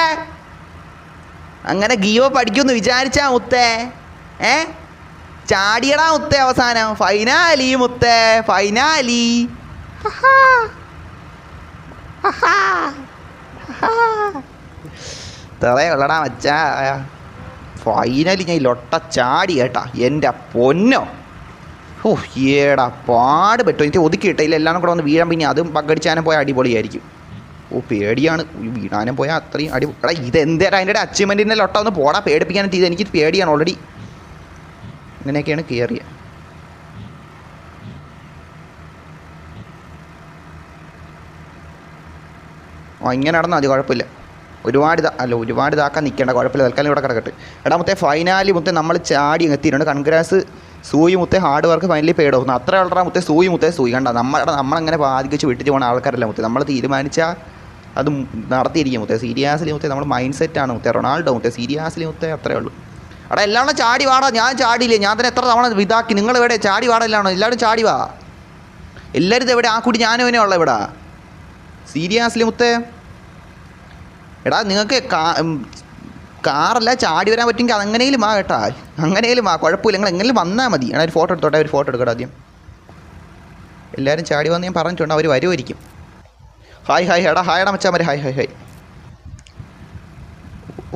അങ്ങനെ ഗീവ പഠിക്കുമെന്ന് വിചാരിച്ചാ മുത്തേ. ചാടിയടാ മുത്തേ. അവസാനം ഫൈനാലി മുത്തേ, ഫൈനാലി. തറയുള്ളടാ മച്ചാ. ഫൈനലി ഞാൻ ലൊട്ട ചാടി കേട്ടാ. എൻ്റെ പൊന്നോ. ഏടാ പാട് പറ്റും. എനിക്ക് ഒതുക്കിയിട്ടില്ല. എല്ലാം കൂടെ വന്ന് വീഴാൻ. പിന്നെ അതും പങ്കടിച്ചാനും പോയ അടിപൊളിയായിരിക്കും. ഓ പേടിയാണ് വീണാനും പോയാൽ അത്രയും അടി. എടാ ഇതെന്തേടാ അതിൻ്റെ അച്ചീവ്മെൻറ്റിൻ്റെ ലൊട്ട ഒന്ന് പോടാ പേടിപ്പിക്കാനായിട്ട്. ഇത് എനിക്ക് പേടിയാണ് ഓൾറെഡി. ഇങ്ങനെയൊക്കെയാണ് കയറിയ. ഇങ്ങനെ നടന്നാൽ മതി, കുഴപ്പമില്ല. ഒരുപാട് ഇതാക്കാൻ നിൽക്കേണ്ട, കുഴപ്പമില്ല. തൽക്കാലം ഇവിടെ കിടക്കട്ടെ. എടാ മുത്തേ ഫൈനാലി മുത്തേ നമ്മൾ ചാടി എത്തിയിട്ടുണ്ട്. കൺഗ്രാസ് സൂയി മുത്തേ, hard work finally paid of. അത്ര വളരെ മുത്തേ സൂയി കണ്ട നമ്മളങ്ങനെ ബാധിച്ച് വിട്ടിട്ട് പോകുന്ന ആൾക്കാരല്ല മുത്തേ. നമ്മൾ തീരുമാനിച്ചാൽ അത് നടത്തിയിരിക്കും മുത്തേ. സീരിയസ്ലി മുത്തേ നമ്മൾ മൈൻഡ് സെറ്റാണ് മുത്തേ. റൊണാൾഡോ മുത്തേ സീരിയസ്ലി മുത്തേ അത്രേ ഉള്ളൂ. അവിടെ എല്ലാം ചാടി വാടാ. ഞാൻ ചാടിയില്ലേ, ഞാൻ തന്നെ എത്ര തവണ ഇതാക്കി. നിങ്ങൾ എവിടെ ചാടി വാടല്ലാണോ? എല്ലാവരും ചാടി വാ. എല്ലാവരും ഇത് എവിടെ? ആ കൂടി ഞാനും ഇവനെ ഉള്ള ഇവിടെ. സീരിയസ്ലി മുത്തേ എടാ നിങ്ങൾക്ക് കാറല്ല ചാടി വരാൻ പറ്റുമെങ്കിൽ അതെങ്ങനെയും വാ കേട്ടാ. അങ്ങനെയും വാ, കുഴപ്പമില്ല. നിങ്ങൾ എങ്ങനെയും വന്നാൽ മതി. എടാ ഒരു ഫോട്ടോ എടുത്തോട്ടെ, ഒരു ഫോട്ടോ എടുക്കട്ടെ ആദ്യം. എല്ലാവരും ചാടി വന്ന് ഞാൻ പറഞ്ഞിട്ടുണ്ട്, അവർ വരുമായിരിക്കും. ഹായ് എടാ ഹായടാ മച്ചാൻ മതി. ഹായ്.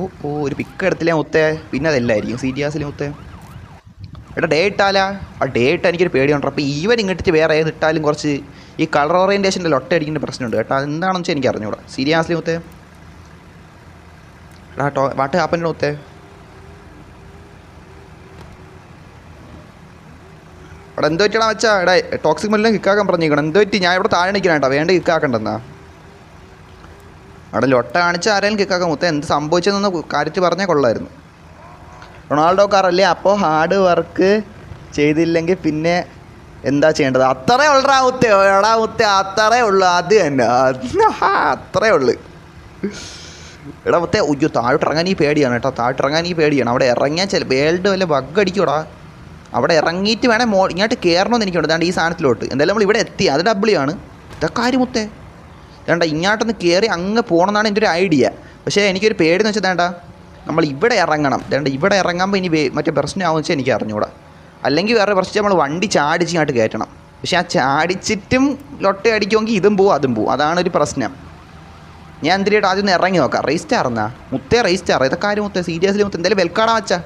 ഓ ഒരു പിക്ക് എടുത്തില്ലേ മുത്തേ, പിന്നെ അതല്ലായിരിക്കും സീരിയസ്ലി മുത്തേ. എടാ ഡേ ഇട്ടാലാ? ആ ഡേ ഇട്ടാൽ എനിക്കൊരു പേടിയുണ്ട്. അപ്പോൾ ഈവൻ ഇങ്ങോട്ട് വേറെ ഏത് ഇട്ടാലും കുറച്ച് ഈ കളർ ഓറിയൻറ്റേഷൻ്റെ ലൊട്ട അടിക്കേണ്ട പ്രശ്നമുണ്ട് കേട്ടോ. അതെന്താണെന്ന് വെച്ചാൽ എനിക്ക് അറിഞ്ഞൂടാ സീരിയസ്ലി മുത്തേ. എടാ വാട്ട് ഹാപ്പൻ്റെ മുത്തേ? എടാ എന്തോ പറ്റിയടാ വെച്ചാ? എടാ ടോക്സിക് മെല്ലാം കിക്കാക്കാൻ പറഞ്ഞിരിക്കണം. എന്തോ പറ്റി? ഞാൻ ഇവിടെ താഴെ നിൽക്കണം കേട്ടോ, വേണ്ട കിക്കാക്കണ്ടെന്നാ. അവിടെ ലൊട്ട കാണിച്ച ആരെങ്കിലും കിക്കാക്കാൻ മുത്തേ. എന്ത് സംഭവിച്ചതെന്ന് കാര്യത്തിൽ പറഞ്ഞാൽ കൊള്ളായിരുന്നു. റൊണാൾഡോ കാറല്ലേ, അപ്പോൾ ഹാർഡ് വർക്ക് ചെയ്തില്ലെങ്കിൽ പിന്നെ എന്താ ചെയ്യേണ്ടത്? അത്രേ ഉള്ളടാ മുത്തേ. എടാ മുത്തേ അത്രേ ഉള്ളു, അത് തന്നെ അത്രേ ഉള്ളു. എടാ മുത്തേ ഉയ്യോ താഴോട്ടിറങ്ങാൻ ഈ പേടിയാണ് കേട്ടോ. താഴോട്ടിറങ്ങാൻ ഈ പേടിയാണ്. അവിടെ ഇറങ്ങിയാൽ ചില വേൾഡ് വല്ല ബഗ് അടിക്കൂടാ. അവിടെ ഇറങ്ങിയിട്ട് വേണേൽ ഇങ്ങോട്ട് കയറണമെന്ന് എനിക്കുണ്ട്. അതാണ്ട് ഈ സാധനത്തിലോട്ട് എന്തായാലും നമ്മൾ ഇവിടെ എത്തി. അത് ഡബ്ല്യൂ ആണ്. ഇതൊക്കെ കാര്യം മുത്തേ. വേണ്ട ഇങ്ങോട്ടൊന്ന് കയറി അങ്ങ് പോകണമെന്നാണ് എൻ്റെ ഒരു ഐഡിയ. പക്ഷേ എനിക്കൊരു പേടിയെന്ന് വെച്ചാൽ വേണ്ട നമ്മൾ ഇവിടെ ഇറങ്ങണം. വേണ്ട ഇവിടെ ഇറങ്ങുമ്പോൾ ഇനി മറ്റേ പ്രശ്നമാകുമെന്ന് വെച്ചാൽ എനിക്ക് അറിഞ്ഞൂടാ. അല്ലെങ്കിൽ വേറെ പ്രശ്നം നമ്മൾ വണ്ടി ചാടിച്ച് ഇങ്ങോട്ട് കയറ്റണം. പക്ഷേ ആ ചാടിച്ചിട്ടും ലൊട്ട അടിക്കുമെങ്കിൽ ഇതും പോവും അതും പോവും. അതാണൊരു പ്രശ്നം. ഞാൻ എന്തിനായിട്ട് ആദ്യം ഒന്ന് ഇറങ്ങി നോക്കാം. റേസ്റ്റാർ എന്നാ മുത്തേ, റേസ്റ്റാർ ഇതൊക്കെ ആരും മുത്തേ സീരിയസ്ലി മുത്തേ. എന്തായാലും വെൽക്കാടാ വച്ചാ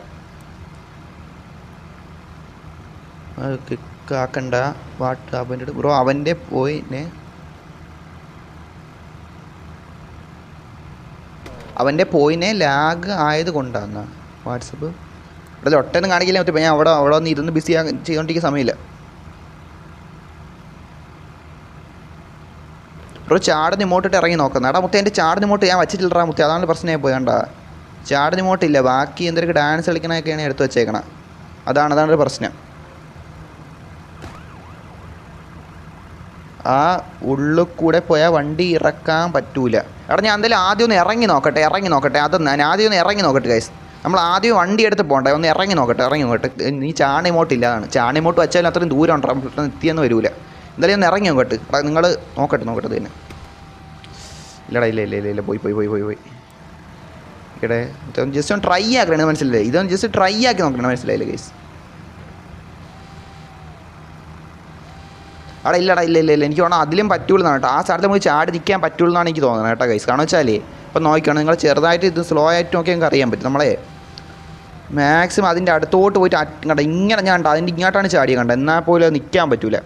കിക്കാക്കണ്ട. വാട്ട് അവൻ്റെ ബ്രോ അവൻ്റെ പോയിനെ അവൻ്റെ പോയിനെ ലാഗ് ആയത് കൊണ്ടാണ് വാട്സപ്പ്. ഇവിടെ ലൊട്ടൊന്നും കാണിക്കില്ല മറ്റേ. ഞാൻ അവിടെ ഒന്ന് ഇരുന്ന് ബിസി ചെയ്തുകൊണ്ടിരിക്കുന്ന സമയമില്ല. ബ്രോ ചാടിന് ഇമോട്ടിട്ട് ഇറങ്ങി നോക്കുന്നത്. എടാ മുത്തേ എൻ്റെ ചാടിന് ഇമോട്ട് ഞാൻ വച്ചിട്ടില്ലടാ മുത്തേ. അതാണ് പ്രശ്നമായി പോയി കണ്ടാ. ചാടിന് ഇമോട്ടില്ല. ബാക്കി എന്തെങ്കിലും ഡാൻസ് കളിക്കണമൊക്കെയാണ് എടുത്ത് വെച്ചേക്കണം. അതാണൊരു പ്രശ്നം. ആ ഉള്ളിൽ കൂടെ പോയാൽ വണ്ടി ഇറക്കാൻ പറ്റൂല. എടാ ഞാൻ എന്തായാലും ആദ്യം ഒന്ന് ഇറങ്ങി നോക്കട്ടെ. അതൊന്ന് ഞാൻ ആദ്യം ഒന്ന് ഇറങ്ങി നോക്കട്ടെ ഗൈസ്. നമ്മൾ ആദ്യം വണ്ടി എടുത്ത് പോകണ്ടേ, ഒന്ന് ഇറങ്ങി നോക്കട്ടെ. നീ ചാണിമോട്ടില്ല, അതാണ് ചാണിമോട്ട് വെച്ചാലും അത്രയും ദൂരം ഉണ്ടോ പെട്ടെന്ന് എത്തിയെന്ന് വരില്ല. എന്തായാലും ഒന്ന് ഇറങ്ങി നോക്കട്ടെ. എടാ നിങ്ങൾ നോക്കട്ടെ തന്നെ. ഇല്ലടാ ഇല്ല പോയി ഇവിടെ ജസ്റ്റ് ഒന്ന് ട്രൈ ആക്കണേ മനസ്സിലായില്ലേ? ഇതൊന്ന് ജസ്റ്റ് ട്രൈ ആക്കി നോക്കണേ മനസ്സിലായില്ലേ ഗൈസ്? അവിടെ ഇല്ല എനിക്ക് തോന്നുന്നു അതിലും പറ്റുള്ളൂ കേട്ടോ. ആ സ്ഥലത്ത് നമുക്ക് ചാടി നിൽക്കാൻ പറ്റുള്ളൂ എന്നാണ് എനിക്ക് തോന്നുന്നത് കേട്ടോ ഗൈസ്. കാരണം വെച്ചാലേ ഇപ്പം നോക്കിയാണ് നിങ്ങൾ ചെറുതായിട്ട് ഇത് സ്ലോ ആയിട്ട് നോക്കി നമുക്ക് അറിയാൻ പറ്റും. നമ്മളെ മാക്സിമം അതിൻ്റെ അടുത്തോട്ട് പോയിട്ട് കണ്ട ഇങ്ങനെ ഞാൻ കണ്ട അതിൻ്റെ ഇങ്ങോട്ടാണ് ചാടിയ കണ്ട. എന്നാൽ പോലും നിൽക്കാൻ പറ്റൂല.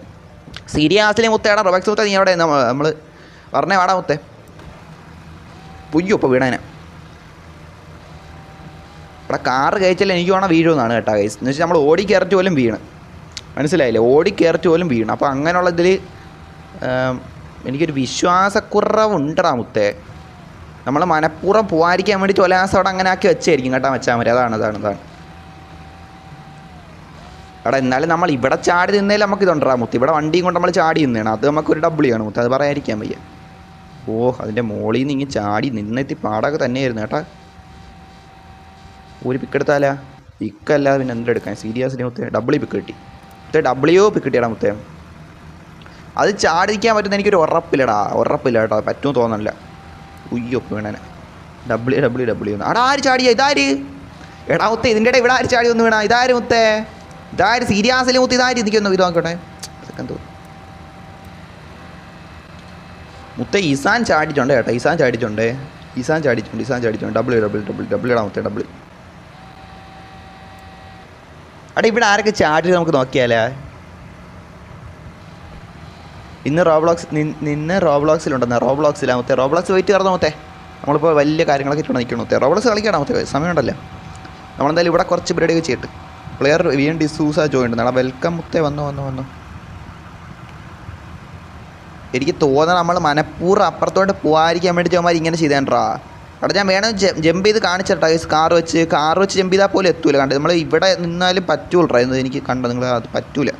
സീരിയസ്ലി മുത്തേടാ റൊബക്സ് മുത്തേ നീ അവിടെ നമ്മൾ പറഞ്ഞേ വാടാ മുത്തേ. പുയ്യോ ഇപ്പോൾ വീണേനെ. ഇവിടെ കാറ് കഴിച്ചാലും എനിക്ക് വേണം വീഴുമെന്നാണ് കേട്ടോ ഗൈസ്. എന്ന് വെച്ചാൽ നമ്മൾ ഓടി കയറിട്ട് പോലും വീണ്, മനസ്സിലായില്ലേ? ഓടി കയറിട്ട് പോലും വീണ്. അപ്പോൾ അങ്ങനെയുള്ള ഇതിൽ എനിക്കൊരു വിശ്വാസക്കുറവുണ്ടടാ മുത്തേ. നമ്മൾ മനഃപൂർവ്വം പോകാതിരിക്കാൻ വേണ്ടി ചൊലാസം അവിടെ അങ്ങനെ ആക്കി വെച്ചായിരിക്കും കേട്ടോ വെച്ചാൽ മതി. അതാണ് എടാ എന്നാലും നമ്മൾ ഇവിടെ ചാടി നിന്നേലും നമുക്ക് ഇതുണ്ടാ മുത്ത്. ഇവിടെ വണ്ടിയും കൊണ്ട് നമ്മൾ ചാടി നിന്നാണ്. അത് നമുക്കൊരു ഡബിളിയാണ് മുത്ത്. അത് പറയാതിരിക്കാൻ വയ്യ. അതിൻ്റെ മോളിൽ നിന്ന് ഇങ്ങനെ ചാടി നിന്നെത്തി പാടൊക്കെ തന്നെയായിരുന്നു കേട്ടാ. ഒരു പിക്ക് എടുത്താലാ? പിക്കല്ലാതെ പിന്നെ എന്തെടുക്കാൻ? സീരിയസ്ലി മുത്തേ ഡബിളി പിക്ക് കിട്ടി. ഡബ്ല്യു പിക്ക് കിട്ടിയടാ മുത്തേ. അത് ചാടിക്കാൻ പറ്റുന്ന എനിക്കൊരു ഉറപ്പില്ല കേട്ടോ. പറ്റുമെന്ന് തോന്നണില്ല. ഉയ്യോ വീണനെ. ഡബ്ല്യു അവിടെ ആര് ചാടിയാ? ഇതാര്? എടാ മുത്തേ ഇതിൻ്റെ ഇടയിൽ ഇവിടെ ആര് ചാടി ഒന്ന് വീണാ? ഇതാര് മുത്തേ? ഇതാര് സീരിയസ്ലി മുത്ത്? ഇതാര്? എനിക്കൊന്ന് ഇത് നോക്കട്ടെ. അതൊക്കെ എന്തോ മുത്തേ ഇസാൻ ചാടിയിട്ടുണ്ട് കേട്ടോ. ഇസാൻ ചാടിയിട്ടുണ്ട്. ഡബ്ല്യു ഇടാ മുത്തേ. ഡബ്ല്യു അവിടെ ഇവിടെ ആരൊക്കെ ചാടി നമുക്ക് നോക്കിയാലേ? ഇന്ന് റോബ്ലോക്സിലുണ്ടെന്നാ റോബ്ലോക്സിലാണ് മുത്തേ. റോബ്ലോക്സ് വെയിറ്റ് കയറുന്ന മുത്തേ. നമ്മളിപ്പോൾ വലിയ കാര്യങ്ങളൊക്കെ ഇട്ട് നിൽക്കണം മുത്തേ. റോബ്ലോക്സ് കളിക്കണം മുത്തേ, സമയമുണ്ടല്ലോ. നമ്മളെന്തായാലും ഇവിടെ കുറച്ച് പരിപാടിയൊക്കെ ചെയ്തിട്ട് പ്ലെയർ VN ഡിസൂസ ജോയിൻ നാളെ വെൽക്കം മുത്തേ. വന്നു എനിക്ക് തോന്നുന്നത് നമ്മൾ മനഃപൂർവ്വം അപ്പുറത്തോട്ട് പോകാതിരിക്കാൻ വേണ്ടി ചോമാർ ഇങ്ങനെ ചെയ്തേണ്ടാ. അവിടെ ഞാൻ വേണം ജമ്പ് ചെയ്ത് കാണിച്ചിട്ടാ കാർ വെച്ച് ജമ്പ് ചെയ്താൽ പോലും എത്തൂല. കണ്ടത് നമ്മൾ ഇവിടെ നിന്നാലും പറ്റൂല. എനിക്ക് കണ്ടത് നിങ്ങൾ അത് പറ്റൂല.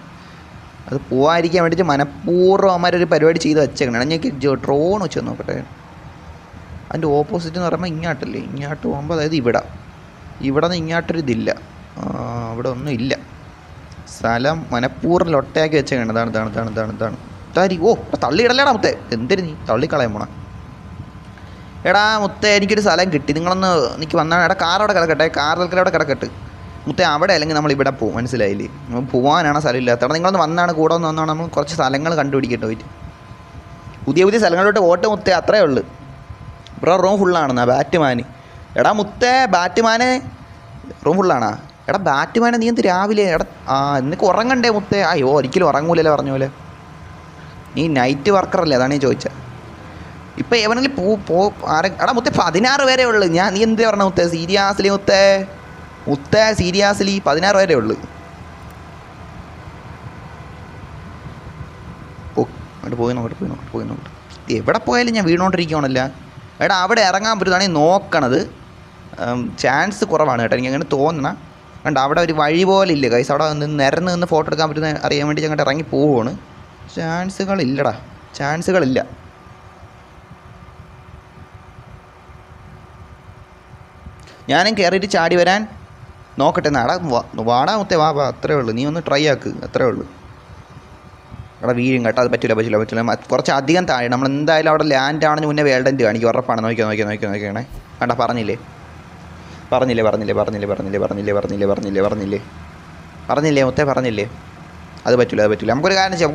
അത് പോകാതിരിക്കാൻ വേണ്ടിയിട്ട് മനഃപൂർവ്വം അവന്മാരൊരു പരിപാടി ചെയ്ത് വെച്ചേക്കണം. ഞാൻ ഡ്രോൺ വെച്ച് നോക്കട്ടെ. അതിൻ്റെ ഓപ്പോസിറ്റ് എന്ന് പറയുമ്പോൾ ഇങ്ങോട്ടല്ലേ, ഇങ്ങോട്ട് പോകുമ്പോൾ അതായത് ഇവിടെ നിന്ന് ഇങ്ങോട്ടൊരു ഇതില്ല, ഇവിടെ ഒന്നും ഇല്ല. സ്ഥലം മനഃപൂർവ്വം ലൊട്ടയാക്കി വെച്ചേക്കണം. ഇതാണ് താരി. ഓ തള്ളിയിടല്ലേടാ മുത്തേ. എന്തിന് നീ തള്ളിക്കളയാൻ പോണ? എടാ മുത്തേ എനിക്കൊരു സ്ഥലം കിട്ടി. നിങ്ങളൊന്ന് എനിക്ക് വന്നാൽ എടാ കാർ അവിടെ കിടക്കട്ടെ, അവിടെ കിടക്കട്ടെ മുത്തേ. അവിടെ അല്ലെങ്കിൽ നമ്മൾ ഇവിടെ പോകും, മനസ്സിലായില്ലേ? നമ്മൾ പോകാനാണ് സ്ഥലം ഇല്ലാത്ത. അവിടെ നിങ്ങളൊന്ന് വന്നാണ് കൂടെ വന്നാണ് നമ്മൾ കുറച്ച് സ്ഥലങ്ങൾ കണ്ടുപിടിക്കട്ടെ പോയിട്ട്. പുതിയ സ്ഥലങ്ങളിലോട്ട് ഓട്ട് മുത്തേ. അത്രേ ഉള്ളൂ ബ്രോ. റൂം ഫുള്ളാണെന്നാ ബാറ്റ്മാന്. എടാ മുത്തേ ബാറ്റ്മാന് റൂം ഫുള്ളാണാ? എടാ ബാറ്റ്മാനെ നീ എന്ത് രാവിലെ എടാ നിനക്ക് ഉറങ്ങണ്ടേ മുത്തേ? അയ്യോ ഒരിക്കലും ഉറങ്ങൂലല്ലേ പറഞ്ഞ പോലെ. നീ നൈറ്റ് വർക്കറല്ലേ, അതാണ് ഞാൻ ചോദിച്ചത്. ഇപ്പം എവനെങ്കിലും എടാ മുത്തേ 16 വരെ ഉള്ളു. നീ എന്ത് പറഞ്ഞ മുത്തേ? സീരിയസ്ലി മുത്തേ സീരിയസ്ലി 16 വരെ ഉള്ളു. അങ്ങോട്ട് പോയി നോക്കട്ടെ. എവിടെ പോയാലും ഞാൻ വീണോണ്ടിരിക്കുകയാണല്ലോ. എടാ അവിടെ ഇറങ്ങാൻ പറ്റുന്നതാണെങ്കിൽ നോക്കണത് ചാൻസ് കുറവാണ് കേട്ടോ, എനിക്ക് അങ്ങനെ തോന്നണം. കണ്ട അവിടെ ഒരു വഴി പോലെ ഇല്ല കൈസ്. അവിടെ നിരന്ന് ഫോട്ടോ എടുക്കാൻ പറ്റുന്ന അറിയാൻ വേണ്ടി അങ്ങോട്ട് ഇറങ്ങി പോവുകയാണ്. ചാൻസുകളില്ല. ഞാനും കയറിയിട്ട് ചാടി വരാൻ നോക്കട്ടെ. വാടാ മുത്തേ, വാ അത്രേ ഉള്ളൂ. നീ ഒന്ന് ട്രൈ ആക്ക്, അത്രേ ഉള്ളൂ. അവിടെ വീഴും കേട്ടോ, അത് പറ്റില്ല. കുറച്ച് അധികം താഴെ. നമ്മൾ എന്തായാലും അവിടെ ലാൻഡ് ആണെന്ന് മുന്നേ വേൾഡൻറ്റ് കാണിക്കും, ഉറപ്പാണ്. നോക്കിയാണേ. കണ്ട പറഞ്ഞില്ലേ മുത്തേ, പറഞ്ഞില്ലേ? അത് പറ്റില്ല. നമുക്കൊരു കാര്യം ചെയ്യാം.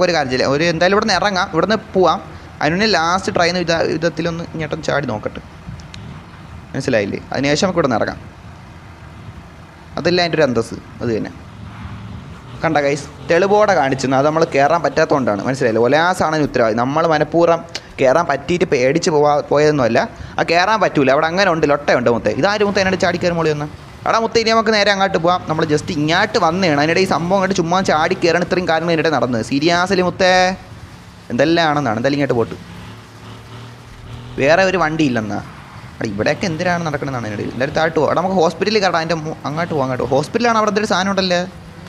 എന്തായാലും ഇവിടെ നിന്ന് ഇറങ്ങാം, ഇവിടെ നിന്ന് പോവാം. അതിനുള്ളിൽ ലാസ്റ്റ് ട്രൈ ചെയ്യുന്ന വിധത്തിലൊന്ന് ഇങ്ങോട്ടും ചാടി നോക്കട്ടെ, മനസ്സിലായില്ലേ? അതിനുശേഷം നമുക്ക് ഇവിടെ നിന്ന് ഇറങ്ങാം. അതല്ല അതിൻ്റെ ഒരു അന്തസ്സ്, അത് തന്നെ. കണ്ട ഗൈസ്, തെളിവോടെ കാണിച്ചെന്ന്. അത് നമ്മൾ കയറാൻ പറ്റാത്തതുകൊണ്ടാണ്, മനസ്സിലായില്ലേ? ഒലാസാണ് ഉത്തരവാദി. നമ്മൾ മനഃപൂർവ്വം കയറാൻ പറ്റിയിട്ട് പേടിച്ച് പോയതൊന്നുമല്ല. ആ കയറാൻ പറ്റൂല, അവിടെ അങ്ങനെ ഉണ്ട്, ലൊട്ടയുണ്ട് മുത്തേ. ഇതാരും മുത്തേ എന്നോട് ചാടി കയറി മോളി വന്ന്. എടാ മുത്തേ, ഇനി നമുക്ക് നേരെ അങ്ങോട്ട് പോകാം. നമ്മൾ ജസ്റ്റ് ഇങ്ങോട്ട് വന്നതാണ്. അതിനിടെ ഈ സംഭവം കണ്ട് ചുമ്മാ ചാടി കയറാൻ ഇത്രയും കാര്യങ്ങൾ ഇതിനിടെ നടന്നത്. സീരിയസ്ലി മുത്തേ എന്തെല്ലാം ആണെന്നാണ്. എന്തായാലും ഇങ്ങോട്ട് പോട്ട്. വേറെ ഒരു വണ്ടി ഇല്ലെന്നാ. അവിടെ ഇവിടെയൊക്കെ എന്തിനാണ് നടക്കണമെന്നാണ് എന്നോട്. എല്ലാവരും താഴ്ത്തു പോകും. അവിടെ നമുക്ക് ഹോസ്പിറ്റലിൽ കയറാം. അതിൻ്റെ അങ്ങോട്ട് പോകാം. ഹോസ്പിറ്റലാണ് അവിടെ എന്തൊരു സാധനം ഉണ്ടല്ലേ.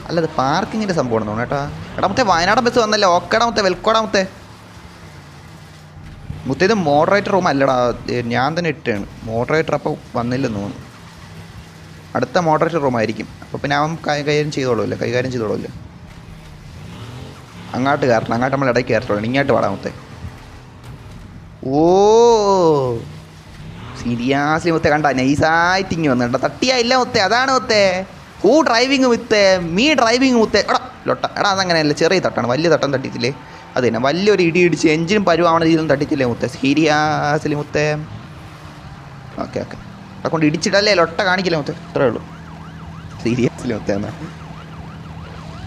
അല്ലത് പാർക്കിങ്ങിൻ്റെ സംഭവമാണെന്ന് തോന്നുന്നു കേട്ടോ. എടാ മുത്തേ വയനാട് ബസ് വന്നല്ലേ. ഓക്കെടാ മുത്തേ, വെൽക്കോടാ മുത്തേ. മുത്തേ ഇത് മോഡറേറ്റർ റൂം അല്ലടാ, ഞാൻ തന്നെ ഇട്ടാണ് മോഡറേറ്റർ. അപ്പോൾ വന്നില്ലെന്ന് തോന്നുന്നു. അടുത്ത മോഡറേറ്റർ റൂമായിരിക്കും. അപ്പോൾ പിന്നെ അവൻ കൈകാര്യം ചെയ്തോളൂല്ലേ. അങ്ങോട്ട് കയറണം. അങ്ങോട്ട് നമ്മൾ ഇടയ്ക്ക് കയറത്തോളൂ. ഇങ്ങോട്ട് പാടാം മുത്തേ. ഓ സീരിയസ്ലി മുത്തേ കണ്ട നൈസായിട്ട് ഇങ്ങ് വന്നിട്ട് തട്ടിയായില്ല മുത്തേ. അതാണ് മുത്തേ ഹൂ ഡ്രൈവിങ് മുത്തേ, മീ ഡ്രൈവിങ് മുത്തേ. എടാ ലൊട്ട, എടാ അതങ്ങനെയല്ല, ചെറിയ തട്ടാണ്. വലിയ തട്ടം തട്ടിച്ചില്ലേ? അത് തന്നെ, വലിയൊരു ഇടിച്ച് എഞ്ചിനും പരുവാവണ രീതിയിലും തട്ടിച്ചില്ലേ മുത്തേ? സീരിയസ്ലി മുത്തേ. ഓക്കെ അവിടെ കൊണ്ട് ഇടിച്ചിട്ടല്ലേ ലൊട്ട കാണിക്കില്ല മുത്തേ, അത്രേ ഉള്ളൂ. സീരിയസ്ലി മുത്തേ എന്നാ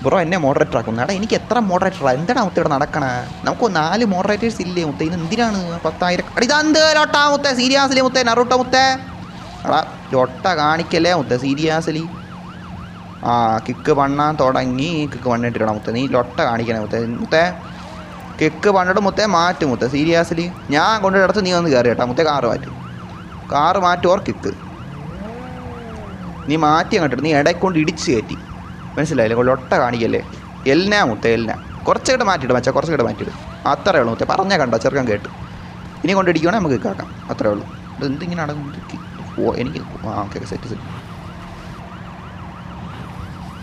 ബ്രോ എന്നെ മോഡറേറ്റർ ആക്കുന്നു. എടാ എനിക്ക് എത്ര മോഡറേറ്ററാണ്? എന്താണ് മുത്തേ ഇവിടെ നടക്കണേ? നമുക്ക് 4 മോഡറേറ്റേഴ്സ് ഇല്ലേ മുത്തേ? ഇത് എന്തിനാണ് 10,000? എടാ ഇതെന്ത് ലൊട്ടാ മുത്തേ? സീരിയസ്ലി മുത്തേ നറൂട്ടോ മുത്തേ. എടാ ലൊട്ട കാണിക്കല്ലേ മുത്തേ, സീരിയസ്ലി. കിക്ക് പണ്ണാൻ തുടങ്ങി. കിക്ക് പണിട്ടിടണം മുത്തേ. നീ ലൊട്ട കാണിക്കണേ മുത്തേ. കിക്ക് പണിട്ട് മുത്തേ മാറ്റും മുത്തേ, സീരിയസ്ലി. ഞാൻ കൊണ്ടിടത്ത് നീ വന്ന് കയറി കേട്ടാ മുത്തേ. കാറ് മാറ്റും ഓർ കിക്ക് നീ മാറ്റി അങ്ങോട്ട്. നീ ഇടയ്ക്ക് കൊണ്ട് ഇടിച്ച് കയറ്റി, മനസ്സിലായില്ലേ? ലൊട്ട കാണിക്കല്ലേ. എല്ലാം മുത്തേ എല്ലാം. കുറച്ചുകൂടെ മാറ്റിയിടും മച്ചാ, കുറച്ചുകൂടെ മാറ്റിയിടും. അത്രേ ഉള്ളൂ മുത്തേ. പറഞ്ഞാൽ കണ്ടോ ചെറുക്കാൻ കേട്ട്. ഇനി കൊണ്ടിടിക്കുകയാണെങ്കിൽ നമുക്ക് കേൾക്കാം, അത്രേ ഉള്ളൂ. എന്തിങ്ങനെ എനിക്ക് ഓക്കെ സെറ്റ്.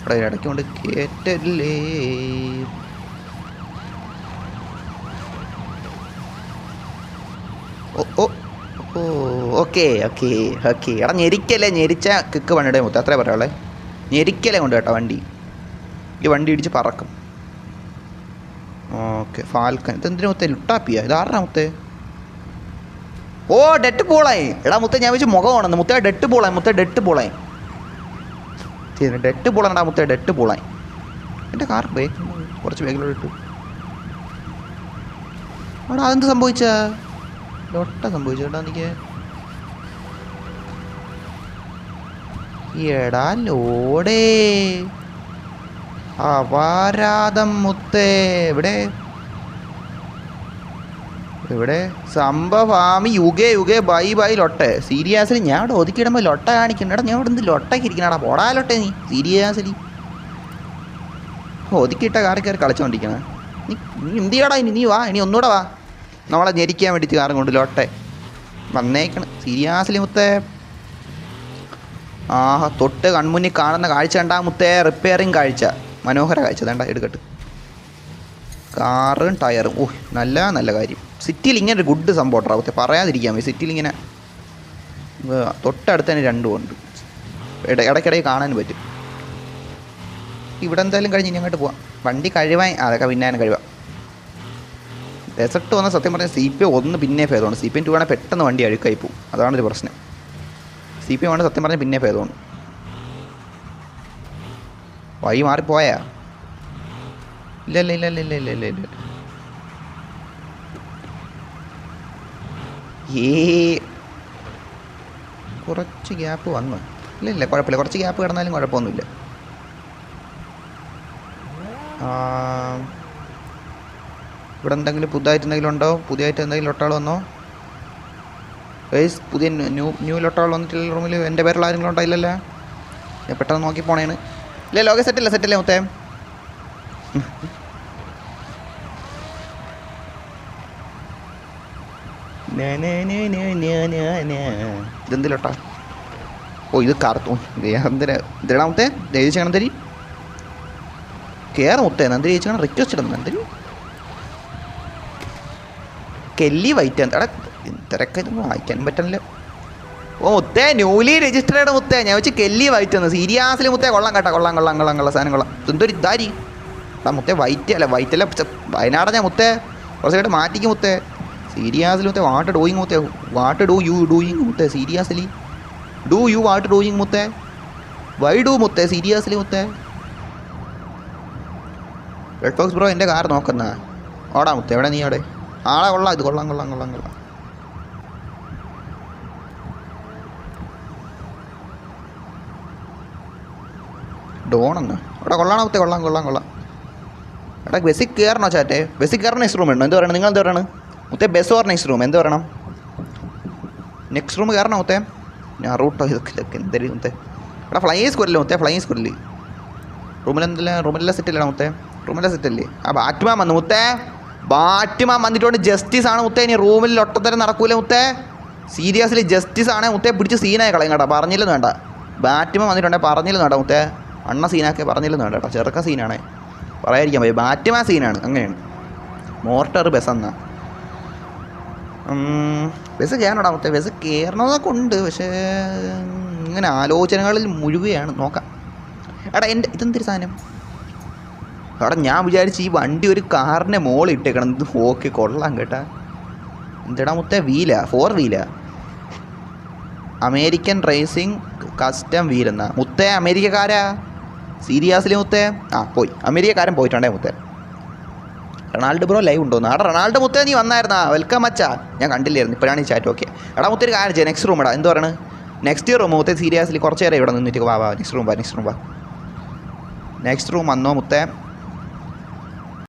ഇവിടെ ഇടയ്ക്ക് കൊണ്ട് കേറ്റല്ലേ. ഓക്കെ. എടാ ഞെരിക്കല്ലേ, ഞെരിച്ച കിക്ക് പണിയുടെ മുത്തേ, അത്രേ പറയാളേ. ഞെരിക്കലേ കൊണ്ട് കേട്ടോ വണ്ടി. ഈ വണ്ടി ഇടിച്ച് പറക്കും. Okay Falcon. ഇതെന്തിനാ മുത്തേ? ലുട്ടാപ്പിയാ? ഇത് ആറാ മുത്തേ? ഓ ഡെറ്റ് പോളായി. എടാ മുത്തേ ഞാൻ വെച്ച് മുഖമാണെന്ന് മുത്തേ. ഡെറ്റ് പോളായി മുത്തേ, ഡെറ്റ് പോളായി. മുത്തേ, ഡെറ്റ് പോളായി. എൻ്റെ കാർ കുറച്ച് വേഗിലോട്ട് ഇട്ടു. അവിടെ അതെന്ത് സംഭവിച്ചാ ലൊട്ട സംഭവിച്ചു കേട്ടോ എനിക്ക് എടാ ലോടേ അപാരാധം മുത്തേ എവിടെ എവിടെ സംഭവാമി യുഗേ യുഗേ ബൈ ബൈ ലൊട്ടെ സീരിയസ്ലി ഞാൻ ഇവിടെ ഒതുക്കിയിടുമ്പോൾ ലൊട്ട കാണിക്കണ്ടടാ ഞാൻ ഇവിടെ എന്ത് ലൊട്ടയ്ക്ക് ഇരിക്കണടാ പോടാ ലൊട്ടെ നീ സീരിയസ്ലി ഒതുക്കിയിട്ട കാറി കയറി കളിച്ചോണ്ടിരിക്കണ നീ എന്ത് ചെയ്യടാ ഇനി നീ വാ ഇനി ഒന്നുകൂടെ വാ നമ്മളെ ഞെരിക്കാൻ വേണ്ടിയിട്ട് കാറും കൊണ്ട് ലൊട്ടെ വന്നേക്കണം സീരിയസ്ലി മുത്തേ ആഹാ തൊട്ട് കൺമുന്നിൽ കാണുന്ന കാഴ്ച കണ്ടാ മുത്തേ റിപ്പയറിങ് കാഴ്ച മനോഹര കാഴ്ച വേണ്ട എടുക്കട്ട് കാറും ടയറും ഓ നല്ല നല്ല കാര്യം സിറ്റിയിൽ ഇങ്ങനെ ഒരു ഗുഡ് സംഭവം ഉണ്ടാവത്തെ പറയാതിരിക്കാൻ മതി സിറ്റിയിൽ ഇങ്ങനെ തൊട്ടടുത്ത് തന്നെ രണ്ടും ഉണ്ട് ഇടയ്ക്കിടയിൽ കാണാൻ പറ്റും ഇവിടെ എന്തായാലും കഴിഞ്ഞ് ഇനി അങ്ങോട്ട് പോവാം വണ്ടി കഴിവാൻ അതൊക്കെ പിന്നെ കഴിവാം ഡെസർട്ട് വന്ന സത്യം പറഞ്ഞാൽ CPO 1 പിന്നെ ഭേദമാണ് CPO 2 ആണെങ്കിൽ പെട്ടെന്ന് വണ്ടി അഴുക്കായി പോകും അതാണൊരു പ്രശ്നം CPO 1 സത്യം പറഞ്ഞാൽ പിന്നെ ഭേദമാണ് വഴി മാറിപ്പോയാ ഇല്ല ഇല്ല ഇല്ല ഇല്ല ഇല്ല ഇല്ല ഇല്ല കുറച്ച് ഗ്യാപ്പ് വന്നു ഇല്ല ഇല്ല കുഴപ്പമില്ല കുറച്ച് ഗ്യാപ്പ് കിടന്നാലും കുഴപ്പമൊന്നുമില്ല ഇവിടെ എന്തെങ്കിലും പുതുതായിട്ട് എന്തെങ്കിലും ഉണ്ടോ പുതിയതായിട്ട് എന്തെങ്കിലും ലൊട്ടാൾ വന്നോ ഗൈസ് പുതിയ ന്യൂ ലൊട്ടാൾ വന്നിട്ടുള്ള റൂമിൽ എൻ്റെ പേരുള്ള ആരെങ്കിലും ഉണ്ടോ ഇല്ലല്ലേ ഞാൻ പെട്ടെന്ന് നോക്കി പോണേണ് ഇല്ല ലോക സെറ്റല്ലേ മുത്തേ ഇതെന്തിലോട്ടാ ഓ ഇത് കറുത്തു എന്തിനാ മുത്തേ ജയിച്ചു കാണാൻ കയറി മുത്തേ നന്ദി ജയിച്ചു കാണാൻ റിക്വസ്റ്റ് ഇടുന്നു നന്ദി കെല്ലി വൈറ്റ് എടാ ഇത്രയൊക്കെ ഇതൊന്നും വായിക്കാൻ പറ്റണല്ലോ ഓ മുത്തേ ന്യൂലി രജിസ്റ്റേർഡ് മുത്തേ ഞാൻ വെച്ച് കെല്ലി വൈറ്റ് എന്ന് സീരിയസ്ലി മുത്തേ കൊള്ളാം കേട്ടോ കൊള്ളാം സാധനം കൊള്ളാം എന്തൊരു ഇതാരി എടാ മുത്തേ വൈറ്റ് അല്ല വയനാട് ഞാൻ മുത്തേ കുറച്ചായിട്ട് മാറ്റിക്കും മുത്തേ സീരിയസ്ലി മുത്തേ വാട്ട് ഡൂയിങ് മുത്തേ വാട്ട് ഡു യു ഡൂയിങ് മുത്തേ seriously do you what doing മുത്തേ വൈ ഡു മുത്തേ സീരിയസ്ലി മുത്തേ റെഡ് ഫോക്സ് ബ്രോ എൻ്റെ കാർ നോക്കുന്ന ഓടാ മുത്തേ എവിടെ നീ അവിടെ ആളെ കൊള്ളാം ഇത് കൊള്ളാം ഡോണെന്ന് അവിടെ കൊള്ളാണോ മുത്തേ കൊള്ളാം എടാ ബസ്സിൽ കയറണോ ചാറ്റേ ബസ്സിൽ കയറണം നെക്സ്റ്റ് റൂം ഉണ്ടോ എന്ത് പറയണം നിങ്ങൾ എന്ത് പറയണം മുത്തേ ബസ് ഓർ നെക്സ്റ്റ് റൂം എന്ത് പറയണം നെക്സ്റ്റ് റൂം കയറണം മുത്തേ ഞാൻ റൂട്ടോ ഇതൊക്കെ എന്തായാലും മുത്തേ എടാ ഫ്ലൈങ് സ്കൂലല്ലേ മുത്തേ ഫ്ലൈങ് സ്കൂലിൽ റൂമിലെല്ലാം സെറ്റല്ലേ മുത്തേ റൂമിലെ സെറ്റല്ലേ ആ ബാറ്റ്മാൻ വന്നു മുത്തേ ബാറ്റ്മാൻ വന്നിട്ടുണ്ട് ജസ്റ്റിസ് ആണ് മുത്തേ ഇനി റൂമിൽ ഒട്ടത്തരം നടക്കൂലേ മുത്തേ സീരിയസ്ലി ജസ്റ്റിസ് ആണ് മുത്തേ പിടിച്ച് സീനായി കളയും കേട്ടോ പറഞ്ഞില്ലെന്ന് വേണ്ട ബാറ്റ്മാൻ വന്നിട്ടുണ്ടെങ്കിൽ പറഞ്ഞില്ലെന്ന് വേണ്ട മുത്തേ അണ്ണ സീനാക്കി പറഞ്ഞില്ലെന്ന് വേണ്ട കേട്ടോ ചെറുക്ക സീനാണേ പറയാതിരിക്കാൻ പറ്റും ബാറ്റ്മാൻ സീനാണ് അങ്ങനെയാണ് മോർട്ടർ ബസ് എന്നാ ബസ് കയറണോടാ മുത്തേ ബസ് കയറണമെന്നൊക്കെ ഉണ്ട് പക്ഷേ ഇങ്ങനെ ആലോചനകളിൽ മുഴുകയാണ് നോക്കാം എടാ എൻ്റെ ഇതെന്തൊരു സാധനം എടാ ഞാൻ വിചാരിച്ച് ഈ വണ്ടി ഒരു കാറിൻ്റെ മോളിൽ ഇട്ടേക്കണം ഇത് ഓക്കെ കൊള്ളാം കേട്ടാ എന്തെടാ മുത്തേ വീലാ 4 വീലാ അമേരിക്കൻ റേസിംഗ് കസ്റ്റം വീലെന്നാ മുത്തേ അമേരിക്കക്കാരാ സീരിയസ്ലി മുത്തേ പോയി അമേരിക്കക്കാരൻ പോയിട്ടുണ്ടേ മുത്തേ റൊണാൾഡോ ബ്രോ ലൈവ് ഉണ്ടോന്ന് എടാ റൊണാൾഡോ മുത്തേ നീ വന്നായിരുന്നാ വെൽക്കം മച്ചാ ഞാൻ കണ്ടില്ലായിരുന്നു ഇപ്പോഴാണ് ഈ ചാറ്റ് ഓക്കെ എടാ മുത്തേ ഒരു കാര്യം ചെയ്യാം നെക്സ്റ്റ് റൂം എടാ എന്ത് പറയണത് നെക്സ്റ്റ് റൂം മുത്തേ സീരിയസ്ലി കുറച്ച് നേരം ഇവിടെ നിന്നിട്ട് വാ നെക്സ്റ്റ് റൂം വാ നെക്സ്റ്റ് റൂം വന്നോ മുത്തേ